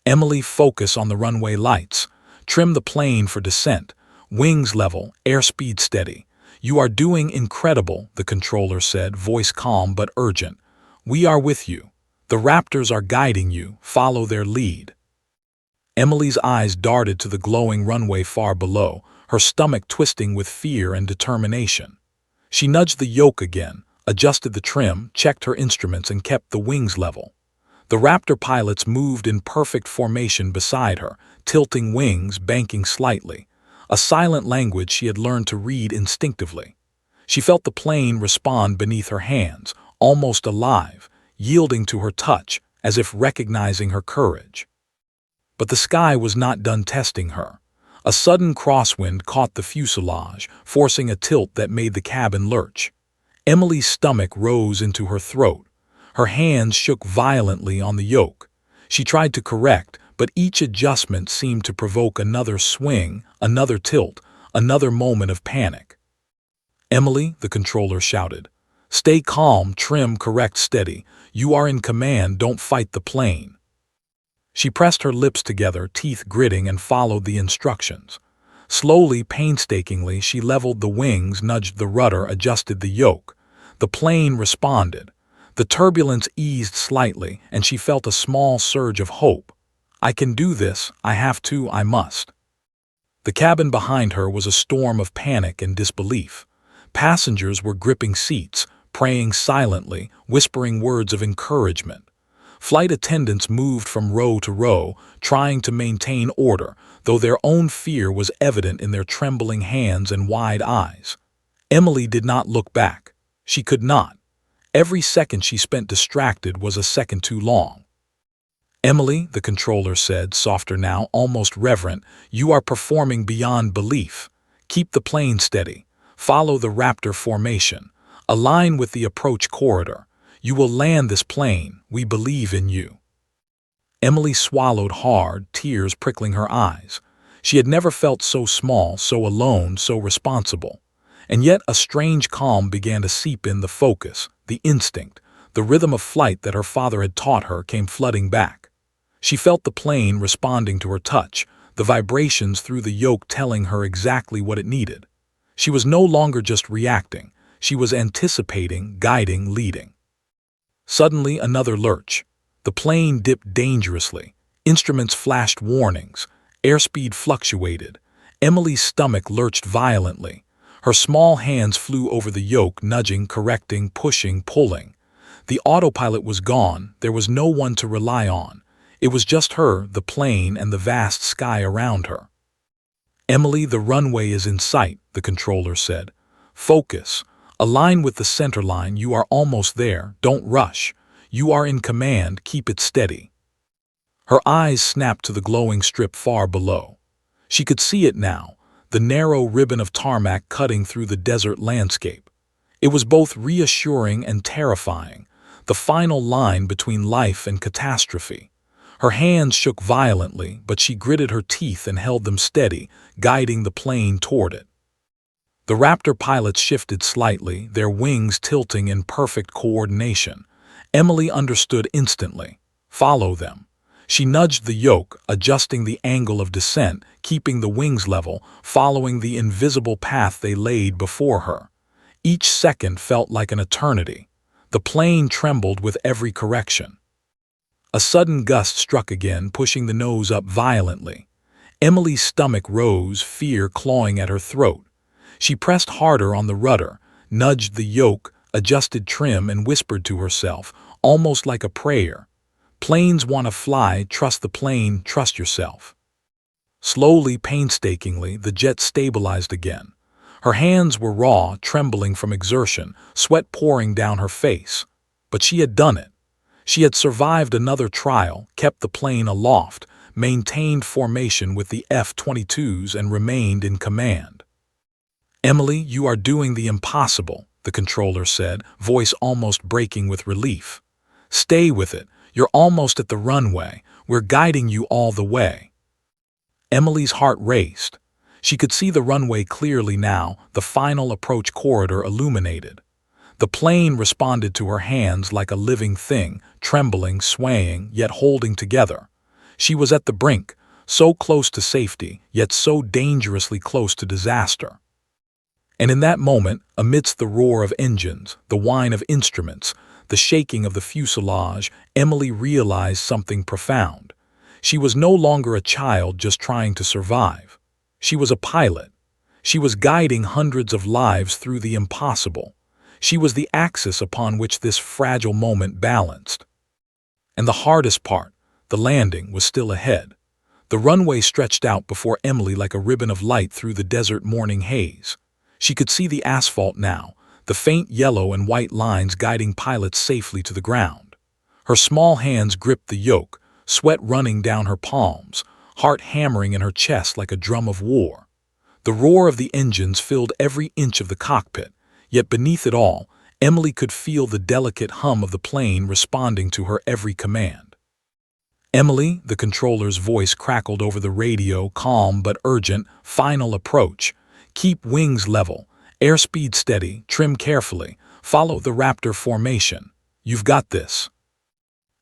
"Emily, focus on the runway lights. Trim the plane for descent. Wings level, airspeed steady. You are doing incredible," the controller said, voice calm but urgent. "We are with you. The Raptors are guiding you. Follow their lead." Emily's eyes darted to the glowing runway far below, her stomach twisting with fear and determination. She nudged the yoke again, adjusted the trim, checked her instruments, and kept the wings level. The Raptor pilots moved in perfect formation beside her, tilting wings, banking slightly, a silent language she had learned to read instinctively. She felt the plane respond beneath her hands, almost alive, yielding to her touch, as if recognizing her courage. But the sky was not done testing her. A sudden crosswind caught the fuselage, forcing a tilt that made the cabin lurch. Emily's stomach rose into her throat. Her hands shook violently on the yoke. She tried to correct, but each adjustment seemed to provoke another swing, another tilt, another moment of panic. "Emily," the controller shouted. "Stay calm, trim, correct, steady. You are in command, don't fight the plane." She pressed her lips together, teeth gritting, and followed the instructions. Slowly, painstakingly, she leveled the wings, nudged the rudder, adjusted the yoke. The plane responded. The turbulence eased slightly, and she felt a small surge of hope. "I can do this. I have to. I must." The cabin behind her was a storm of panic and disbelief. Passengers were gripping seats, praying silently, whispering words of encouragement. Flight attendants moved from row to row, trying to maintain order, though their own fear was evident in their trembling hands and wide eyes. Emily did not look back. She could not. Every second she spent distracted was a second too long. "Emily," the controller said, softer now, almost reverent, "you are performing beyond belief. Keep the plane steady. Follow the Raptor formation. Align with the approach corridor. You will land this plane. We believe in you." Emily swallowed hard, tears prickling her eyes. She had never felt so small, so alone, so responsible. And yet a strange calm began to seep in. The focus, the instinct, the rhythm of flight that her father had taught her came flooding back. She felt the plane responding to her touch, the vibrations through the yoke telling her exactly what it needed. She was no longer just reacting. She was anticipating, guiding, leading. Suddenly, another lurch. The plane dipped dangerously. Instruments flashed warnings. Airspeed fluctuated. Emily's stomach lurched violently. Her small hands flew over the yoke, nudging, correcting, pushing, pulling. The autopilot was gone. There was no one to rely on. It was just her, the plane, and the vast sky around her. "Emily, the runway is in sight," the controller said. "Focus. Align with the center line. You are almost there. Don't rush. You are in command. Keep it steady." Her eyes snapped to the glowing strip far below. She could see it now, the narrow ribbon of tarmac cutting through the desert landscape. It was both reassuring and terrifying, the final line between life and catastrophe. Her hands shook violently, but she gritted her teeth and held them steady, guiding the plane toward it. The Raptor pilots shifted slightly, their wings tilting in perfect coordination. Emily understood instantly. Follow them. She nudged the yoke, adjusting the angle of descent, keeping the wings level, following the invisible path they laid before her. Each second felt like an eternity. The plane trembled with every correction. A sudden gust struck again, pushing the nose up violently. Emily's stomach rose, fear clawing at her throat. She pressed harder on the rudder, nudged the yoke, adjusted trim, and whispered to herself, almost like a prayer. "Planes want to fly, trust the plane, trust yourself." Slowly, painstakingly, the jet stabilized again. Her hands were raw, trembling from exertion, sweat pouring down her face. But she had done it. She had survived another trial, kept the plane aloft, maintained formation with the F-22s, and remained in command. "Emily, you are doing the impossible," the controller said, voice almost breaking with relief. "Stay with it. You're almost at the runway. We're guiding you all the way." Emily's heart raced. She could see the runway clearly now, the final approach corridor illuminated. The plane responded to her hands like a living thing, trembling, swaying, yet holding together. She was at the brink, so close to safety, yet so dangerously close to disaster. And in that moment, amidst the roar of engines, the whine of instruments, the shaking of the fuselage, Emily realized something profound. She was no longer a child just trying to survive. She was a pilot. She was guiding hundreds of lives through the impossible. She was the axis upon which this fragile moment balanced. And the hardest part, the landing, was still ahead. The runway stretched out before Emily like a ribbon of light through the desert morning haze. She could see the asphalt now, the faint yellow and white lines guiding pilots safely to the ground. Her small hands gripped the yoke, sweat running down her palms, heart hammering in her chest like a drum of war. The roar of the engines filled every inch of the cockpit, yet beneath it all, Emily could feel the delicate hum of the plane responding to her every command. "Emily," the controller's voice crackled over the radio, calm but urgent, "final approach. Keep wings level, airspeed steady, trim carefully, follow the Raptor formation. You've got this."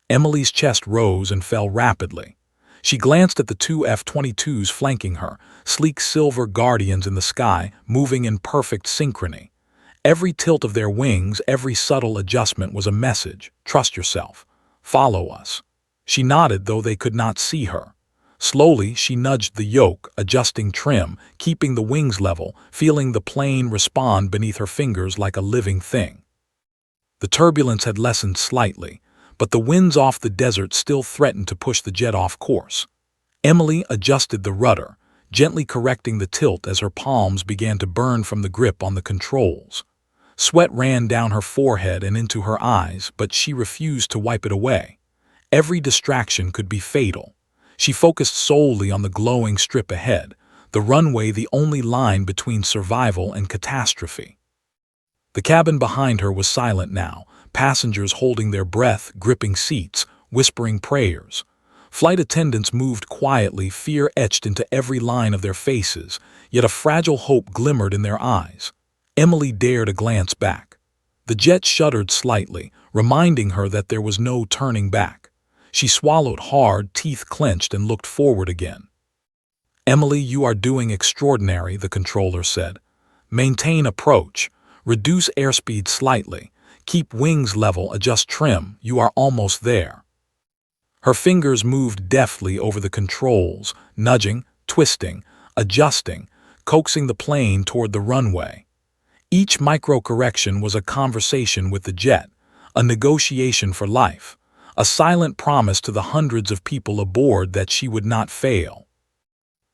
Emily's chest rose and fell rapidly. She glanced at the two F-22s flanking her, sleek silver guardians in the sky, moving in perfect synchrony. Every tilt of their wings, every subtle adjustment was a message. "Trust yourself. Follow us." She nodded, though they could not see her. Slowly, she nudged the yoke, adjusting trim, keeping the wings level, feeling the plane respond beneath her fingers like a living thing. The turbulence had lessened slightly, but the winds off the desert still threatened to push the jet off course. Emily adjusted the rudder, gently correcting the tilt as her palms began to burn from the grip on the controls. Sweat ran down her forehead and into her eyes, but she refused to wipe it away. Every distraction could be fatal. She focused solely on the glowing strip ahead, the runway the only line between survival and catastrophe. The cabin behind her was silent now, passengers holding their breath, gripping seats, whispering prayers. Flight attendants moved quietly, fear etched into every line of their faces, yet a fragile hope glimmered in their eyes. Emily dared a glance back. The jet shuddered slightly, reminding her that there was no turning back. She swallowed hard, teeth clenched, and looked forward again. "Emily, you are doing extraordinary," the controller said. "Maintain approach. Reduce airspeed slightly. Keep wings level, adjust trim. You are almost there." Her fingers moved deftly over the controls, nudging, twisting, adjusting, coaxing the plane toward the runway. Each micro-correction was a conversation with the jet, a negotiation for life, a silent promise to the hundreds of people aboard that she would not fail.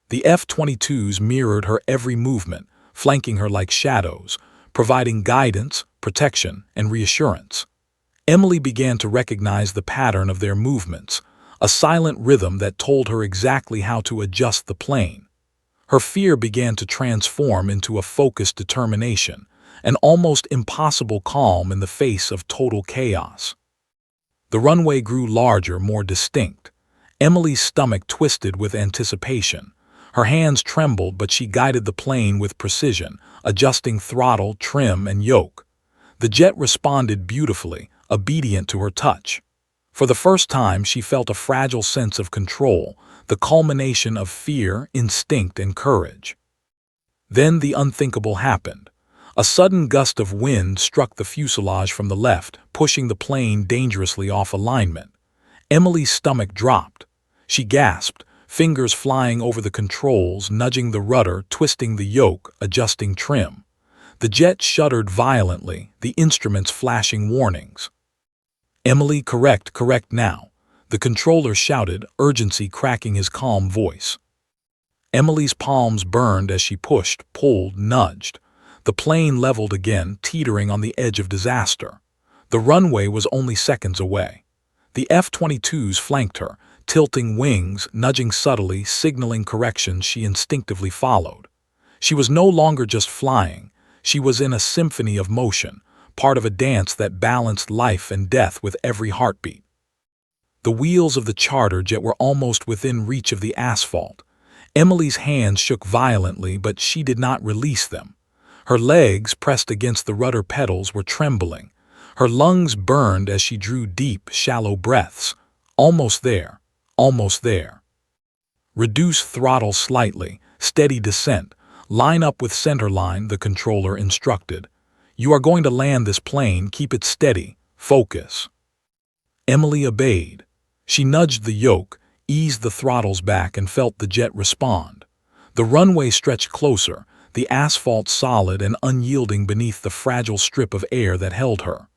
The F-22s mirrored her every movement, flanking her like shadows, providing guidance, protection, and reassurance. Emily began to recognize the pattern of their movements, a silent rhythm that told her exactly how to adjust the plane. Her fear began to transform into a focused determination, an almost impossible calm in the face of total chaos. The runway grew larger, more distinct. Emily's stomach twisted with anticipation. Her hands trembled, but she guided the plane with precision, adjusting throttle, trim, and yoke. The jet responded beautifully, obedient to her touch. For the first time, she felt a fragile sense of control, the culmination of fear, instinct, and courage. Then the unthinkable happened. A sudden gust of wind struck the fuselage from the left, pushing the plane dangerously off alignment. Emily's stomach dropped. She gasped, fingers flying over the controls, nudging the rudder, twisting the yoke, adjusting trim. The jet shuddered violently, the instruments flashing warnings. "Emily, correct now," the controller shouted, urgency cracking his calm voice. Emily's palms burned as she pushed, pulled, nudged. The plane leveled again, teetering on the edge of disaster. The runway was only seconds away. The F-22s flanked her, tilting wings, nudging subtly, signaling corrections she instinctively followed. She was no longer just flying. She was in a symphony of motion, part of a dance that balanced life and death with every heartbeat. The wheels of the charter jet were almost within reach of the asphalt. Emily's hands shook violently, but she did not release them. Her legs, pressed against the rudder pedals, were trembling. Her lungs burned as she drew deep, shallow breaths. Almost there, almost there. "Reduce throttle slightly, steady descent. Line up with centerline," the controller instructed. "You are going to land this plane, keep it steady, focus." Emily obeyed. She nudged the yoke, eased the throttles back, and felt the jet respond. The runway stretched closer, the asphalt solid and unyielding beneath the fragile strip of air that held her.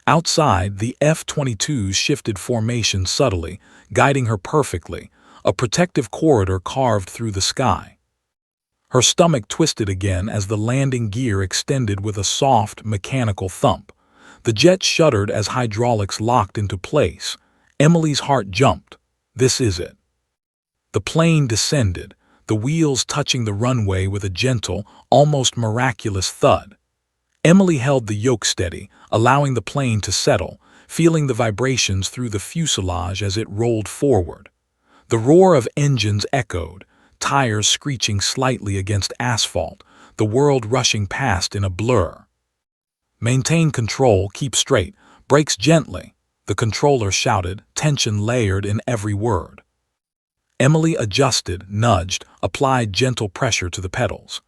Outside, the F-22s shifted formation subtly, guiding her perfectly, a protective corridor carved through the sky. Her stomach twisted again as the landing gear extended with a soft, mechanical thump. The jet shuddered as hydraulics locked into place. Emily's heart jumped. This is it. The plane descended, the wheels touching the runway with a gentle, almost miraculous thud. Emily held the yoke steady, allowing the plane to settle, feeling the vibrations through the fuselage as it rolled forward. The roar of engines echoed, tires screeching slightly against asphalt, the world rushing past in a blur. "Maintain control, keep straight, brakes gently," the controller shouted, tension layered in every word. Emily adjusted, nudged, applied gentle pressure to the pedals.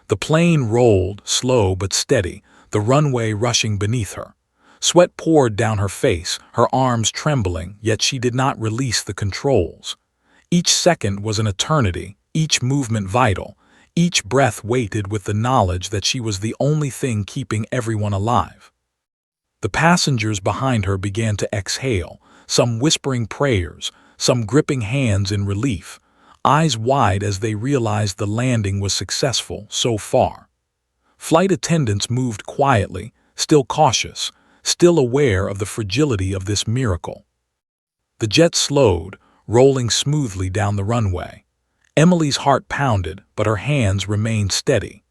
The plane rolled, slow but steady, the runway rushing beneath her. Sweat poured down her face, her arms trembling, yet she did not release the controls. Each second was an eternity, each movement vital, each breath weighted with the knowledge that she was the only thing keeping everyone alive. The passengers behind her began to exhale, some whispering prayers, some gripping hands in relief, eyes wide as they realized the landing was successful so far. Flight attendants moved quietly, still cautious, still aware of the fragility of this miracle. The jet slowed, rolling smoothly down the runway. Emily's heart pounded, but her hands remained steady.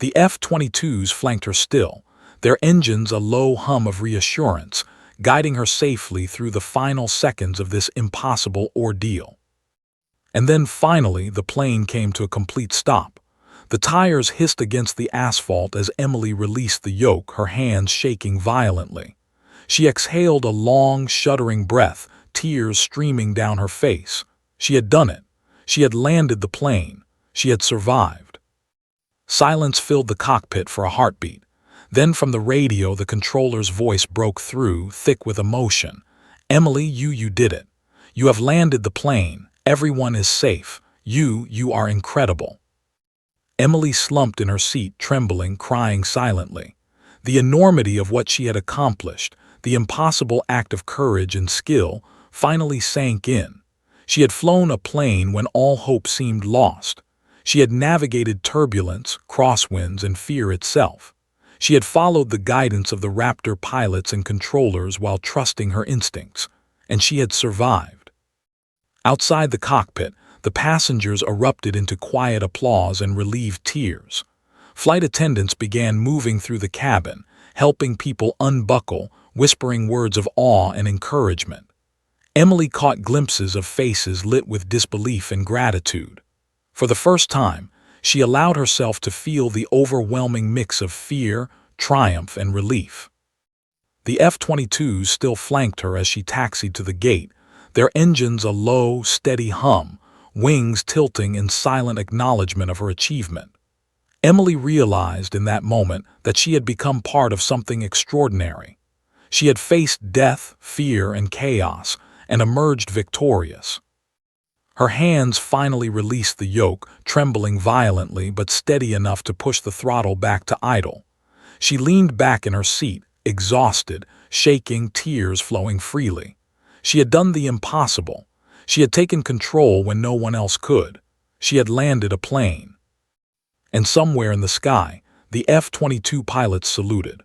The F-22s flanked her still, their engines a low hum of reassurance, guiding her safely through the final seconds of this impossible ordeal. And then finally the plane came to a complete stop. The tires hissed against the asphalt as Emily released the yoke, her hands shaking violently. She exhaled a long, shuddering breath, tears streaming down her face. She had done it. She had landed the plane. She had survived. Silence filled the cockpit for a heartbeat. Then from the radio the controller's voice broke through, thick with emotion. "Emily, you did it. You have landed the plane. Everyone is safe. You are incredible." Emily slumped in her seat, trembling, crying silently. The enormity of what she had accomplished, the impossible act of courage and skill, finally sank in. She had flown a plane when all hope seemed lost. She had navigated turbulence, crosswinds, and fear itself. She had followed the guidance of the Raptor pilots and controllers while trusting her instincts, and she had survived. Outside the cockpit, the passengers erupted into quiet applause and relieved tears. Flight attendants began moving through the cabin, helping people unbuckle, whispering words of awe and encouragement. Emily caught glimpses of faces lit with disbelief and gratitude. For the first time, she allowed herself to feel the overwhelming mix of fear, triumph, and relief. The F-22s still flanked her as she taxied to the gate, their engines a low, steady hum, wings tilting in silent acknowledgement of her achievement. Emily realized in that moment that she had become part of something extraordinary. She had faced death, fear, and chaos, and emerged victorious. Her hands finally released the yoke, trembling violently but steady enough to push the throttle back to idle. She leaned back in her seat, exhausted, shaking, tears flowing freely. She had done the impossible. She had taken control when no one else could. She had landed a plane. And somewhere in the sky, the F-22 pilots saluted.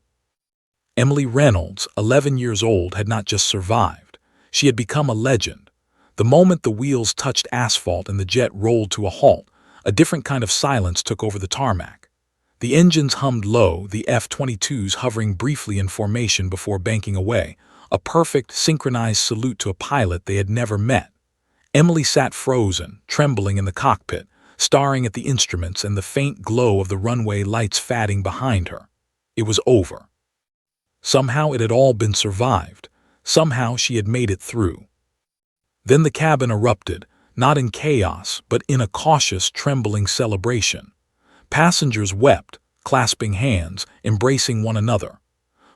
Emily Reynolds, 11 years old, had not just survived. She had become a legend. The moment the wheels touched asphalt and the jet rolled to a halt, a different kind of silence took over the tarmac. The engines hummed low, the F-22s hovering briefly in formation before banking away, a perfect, synchronized salute to a pilot they had never met. Emily sat frozen, trembling in the cockpit, staring at the instruments and the faint glow of the runway lights fading behind her. It was over. Somehow it had all been survived. Somehow she had made it through. Then the cabin erupted, not in chaos, but in a cautious, trembling celebration. Passengers wept, clasping hands, embracing one another.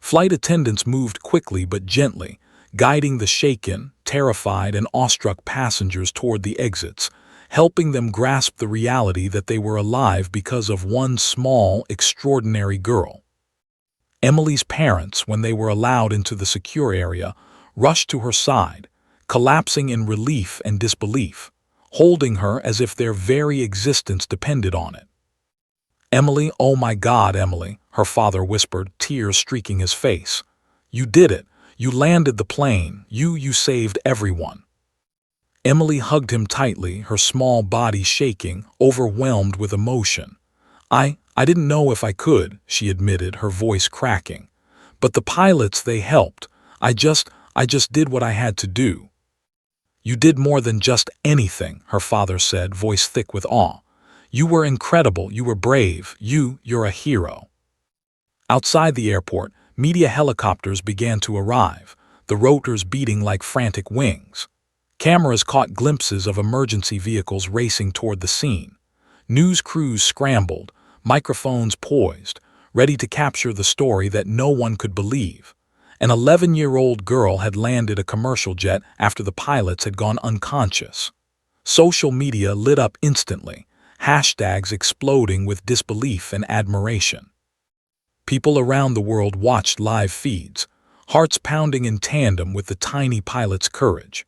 Flight attendants moved quickly but gently, guiding the shaken, terrified, and awestruck passengers toward the exits, helping them grasp the reality that they were alive because of one small, extraordinary girl. Emily's parents, when they were allowed into the secure area, rushed to her side, collapsing in relief and disbelief, holding her as if their very existence depended on it. "Emily, oh my God, Emily," her father whispered, tears streaking his face. "You did it. You landed the plane. You saved everyone." Emily hugged him tightly, her small body shaking, overwhelmed with emotion. I didn't know if I could," she admitted, her voice cracking. "But the pilots, they helped. I just did what I had to do." "You did more than just anything," her father said, voice thick with awe. "You were incredible, you were brave, you're a hero." Outside the airport, media helicopters began to arrive, the rotors beating like frantic wings. Cameras caught glimpses of emergency vehicles racing toward the scene. News crews scrambled, microphones poised, ready to capture the story that no one could believe. An 11-year-old girl had landed a commercial jet after the pilots had gone unconscious. Social media lit up instantly, hashtags exploding with disbelief and admiration. People around the world watched live feeds, hearts pounding in tandem with the tiny pilot's courage.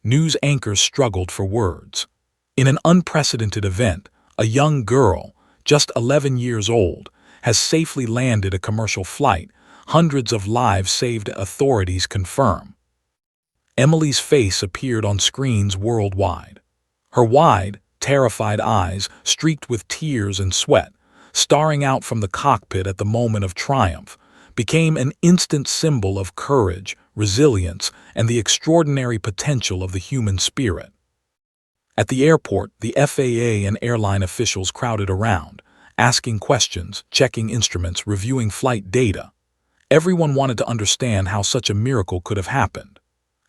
News anchors struggled for words. In an unprecedented event, a young girl, just 11 years old, has safely landed a commercial flight, hundreds of lives saved, authorities confirm. Emily's face appeared on screens worldwide. Her wide, terrified eyes, streaked with tears and sweat, staring out from the cockpit at the moment of triumph, became an instant symbol of courage, resilience, and the extraordinary potential of the human spirit. At the airport, the FAA and airline officials crowded around, asking questions, checking instruments, reviewing flight data. Everyone wanted to understand how such a miracle could have happened.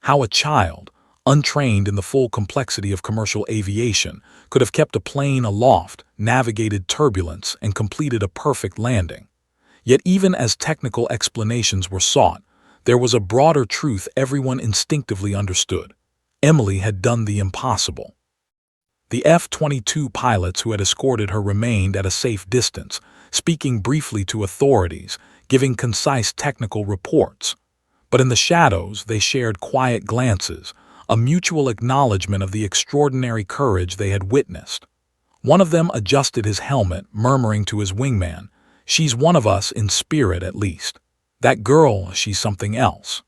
How a child, untrained in the full complexity of commercial aviation, could have kept a plane aloft, navigated turbulence, and completed a perfect landing. Yet even as technical explanations were sought, there was a broader truth everyone instinctively understood. Emily had done the impossible. The F-22 pilots who had escorted her remained at a safe distance, speaking briefly to authorities, giving concise technical reports. But in the shadows, they shared quiet glances, a mutual acknowledgement of the extraordinary courage they had witnessed. One of them adjusted his helmet, murmuring to his wingman, "She's one of us in spirit at least. That girl, she's something else."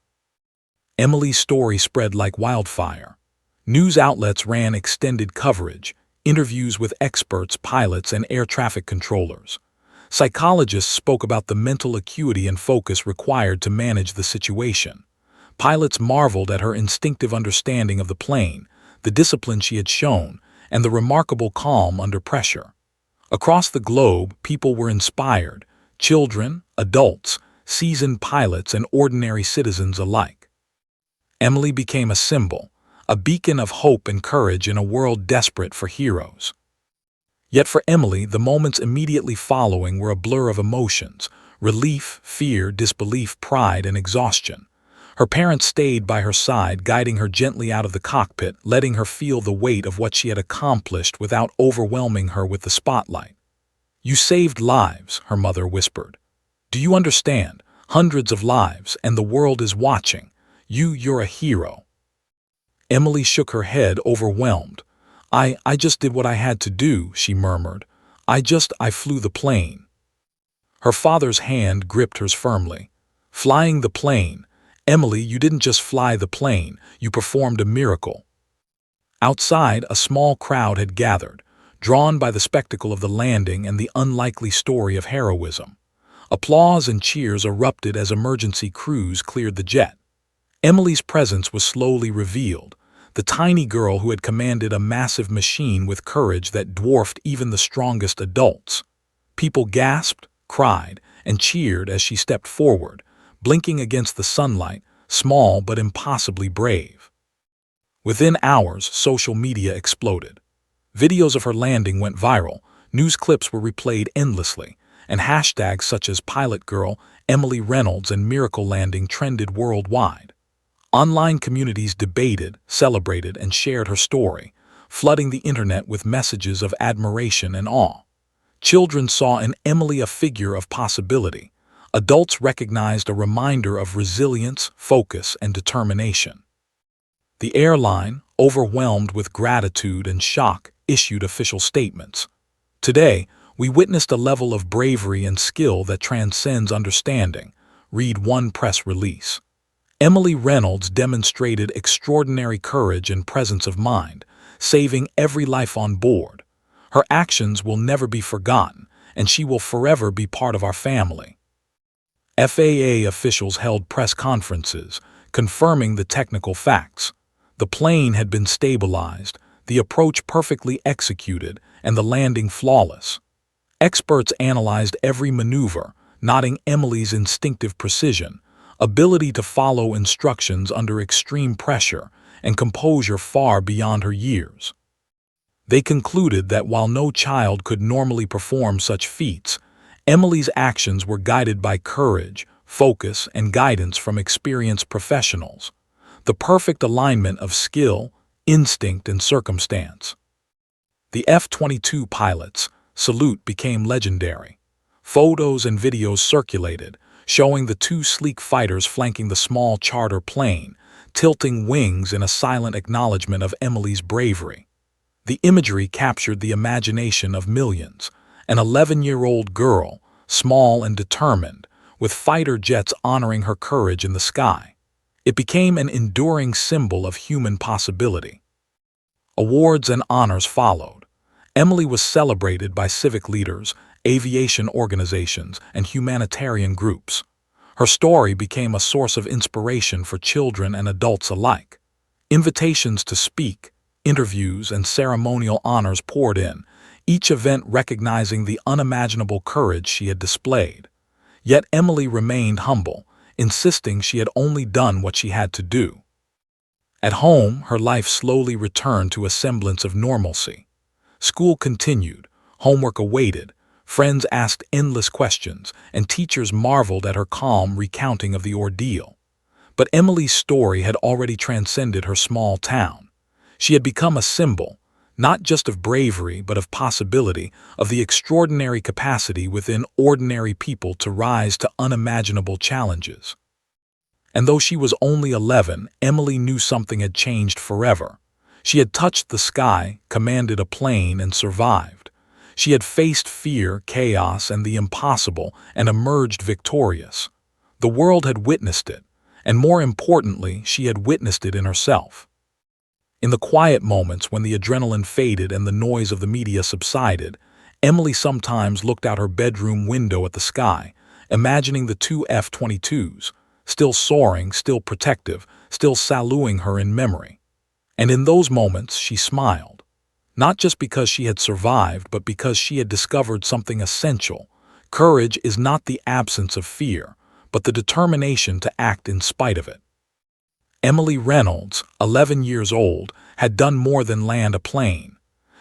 Emily's story spread like wildfire. News outlets ran extended coverage, interviews with experts, pilots, and air traffic controllers. Psychologists spoke about the mental acuity and focus required to manage the situation. Pilots marveled at her instinctive understanding of the plane, the discipline she had shown, and the remarkable calm under pressure. Across the globe, people were inspired, children, adults, seasoned pilots, and ordinary citizens alike. Emily became a symbol, a beacon of hope and courage in a world desperate for heroes. Yet for Emily, the moments immediately following were a blur of emotions: relief, fear, disbelief, pride, and exhaustion. Her parents stayed by her side, guiding her gently out of the cockpit, letting her feel the weight of what she had accomplished without overwhelming her with the spotlight. "You saved lives," her mother whispered. "Do you understand? Hundreds of lives, and the world is watching. You're a hero." Emily shook her head, overwhelmed. I just did what I had to do," she murmured. I flew the plane." Her father's hand gripped hers firmly. "Flying the plane? Emily, you didn't just fly the plane, you performed a miracle." Outside, a small crowd had gathered, drawn by the spectacle of the landing and the unlikely story of heroism. Applause and cheers erupted as emergency crews cleared the jet. Emily's presence was slowly revealed, the tiny girl who had commanded a massive machine with courage that dwarfed even the strongest adults. People gasped, cried, and cheered as she stepped forward, blinking against the sunlight, small but impossibly brave. Within hours, social media exploded. Videos of her landing went viral, news clips were replayed endlessly, and hashtags such as Pilot Girl, Emily Reynolds, and Miracle Landing trended worldwide. Online communities debated, celebrated, and shared her story, flooding the internet with messages of admiration and awe. Children saw in Emily a figure of possibility. Adults recognized a reminder of resilience, focus, and determination. The airline, overwhelmed with gratitude and shock, issued official statements. "Today, we witnessed a level of bravery and skill that transcends understanding," read one press release. Emily Reynolds demonstrated extraordinary courage and presence of mind, saving every life on board. Her actions will never be forgotten, and she will forever be part of our family. FAA officials held press conferences, confirming the technical facts. The plane had been stabilized, the approach perfectly executed, and the landing flawless. Experts analyzed every maneuver, noting Emily's instinctive precision, ability to follow instructions under extreme pressure, and composure far beyond her years. They concluded that while no child could normally perform such feats, Emily's actions were guided by courage, focus, and guidance from experienced professionals, the perfect alignment of skill, instinct, and circumstance. The F-22 pilots' salute became legendary. Photos and videos circulated, showing the two sleek fighters flanking the small charter plane, tilting wings in a silent acknowledgement of Emily's bravery. The imagery captured the imagination of millions. An 11-year-old girl, small and determined, with fighter jets honoring her courage in the sky. It became an enduring symbol of human possibility. Awards and honors followed. Emily was celebrated by civic leaders, aviation organizations, and humanitarian groups. Her story became a source of inspiration for children and adults alike. Invitations to speak, interviews, and ceremonial honors poured in, each event recognizing the unimaginable courage she had displayed. Yet Emily remained humble, insisting she had only done what she had to do. At home, her life slowly returned to a semblance of normalcy. School continued, homework awaited, friends asked endless questions, and teachers marveled at her calm recounting of the ordeal. But Emily's story had already transcended her small town. She had become a symbol, not just of bravery but of possibility, of the extraordinary capacity within ordinary people to rise to unimaginable challenges. And though she was only 11, Emily knew something had changed forever. She had touched the sky, commanded a plane, and survived. She had faced fear, chaos, and the impossible, and emerged victorious. The world had witnessed it, and more importantly, she had witnessed it in herself. In the quiet moments when the adrenaline faded and the noise of the media subsided, Emily sometimes looked out her bedroom window at the sky, imagining the two F-22s, still soaring, still protective, still saluting her in memory. And in those moments, she smiled. Not just because she had survived, but because she had discovered something essential. Courage is not the absence of fear, but the determination to act in spite of it. Emily Reynolds, 11 years old, had done more than land a plane.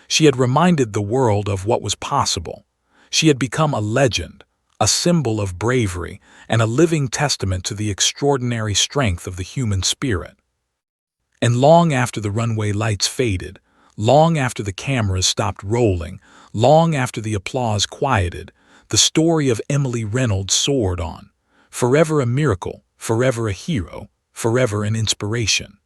She had reminded the world of what was possible. She had become a legend, a symbol of bravery, and a living testament to the extraordinary strength of the human spirit. And long after the runway lights faded, long after the cameras stopped rolling, long after the applause quieted, the story of Emily Reynolds soared on. Forever a miracle, forever a hero, forever an inspiration.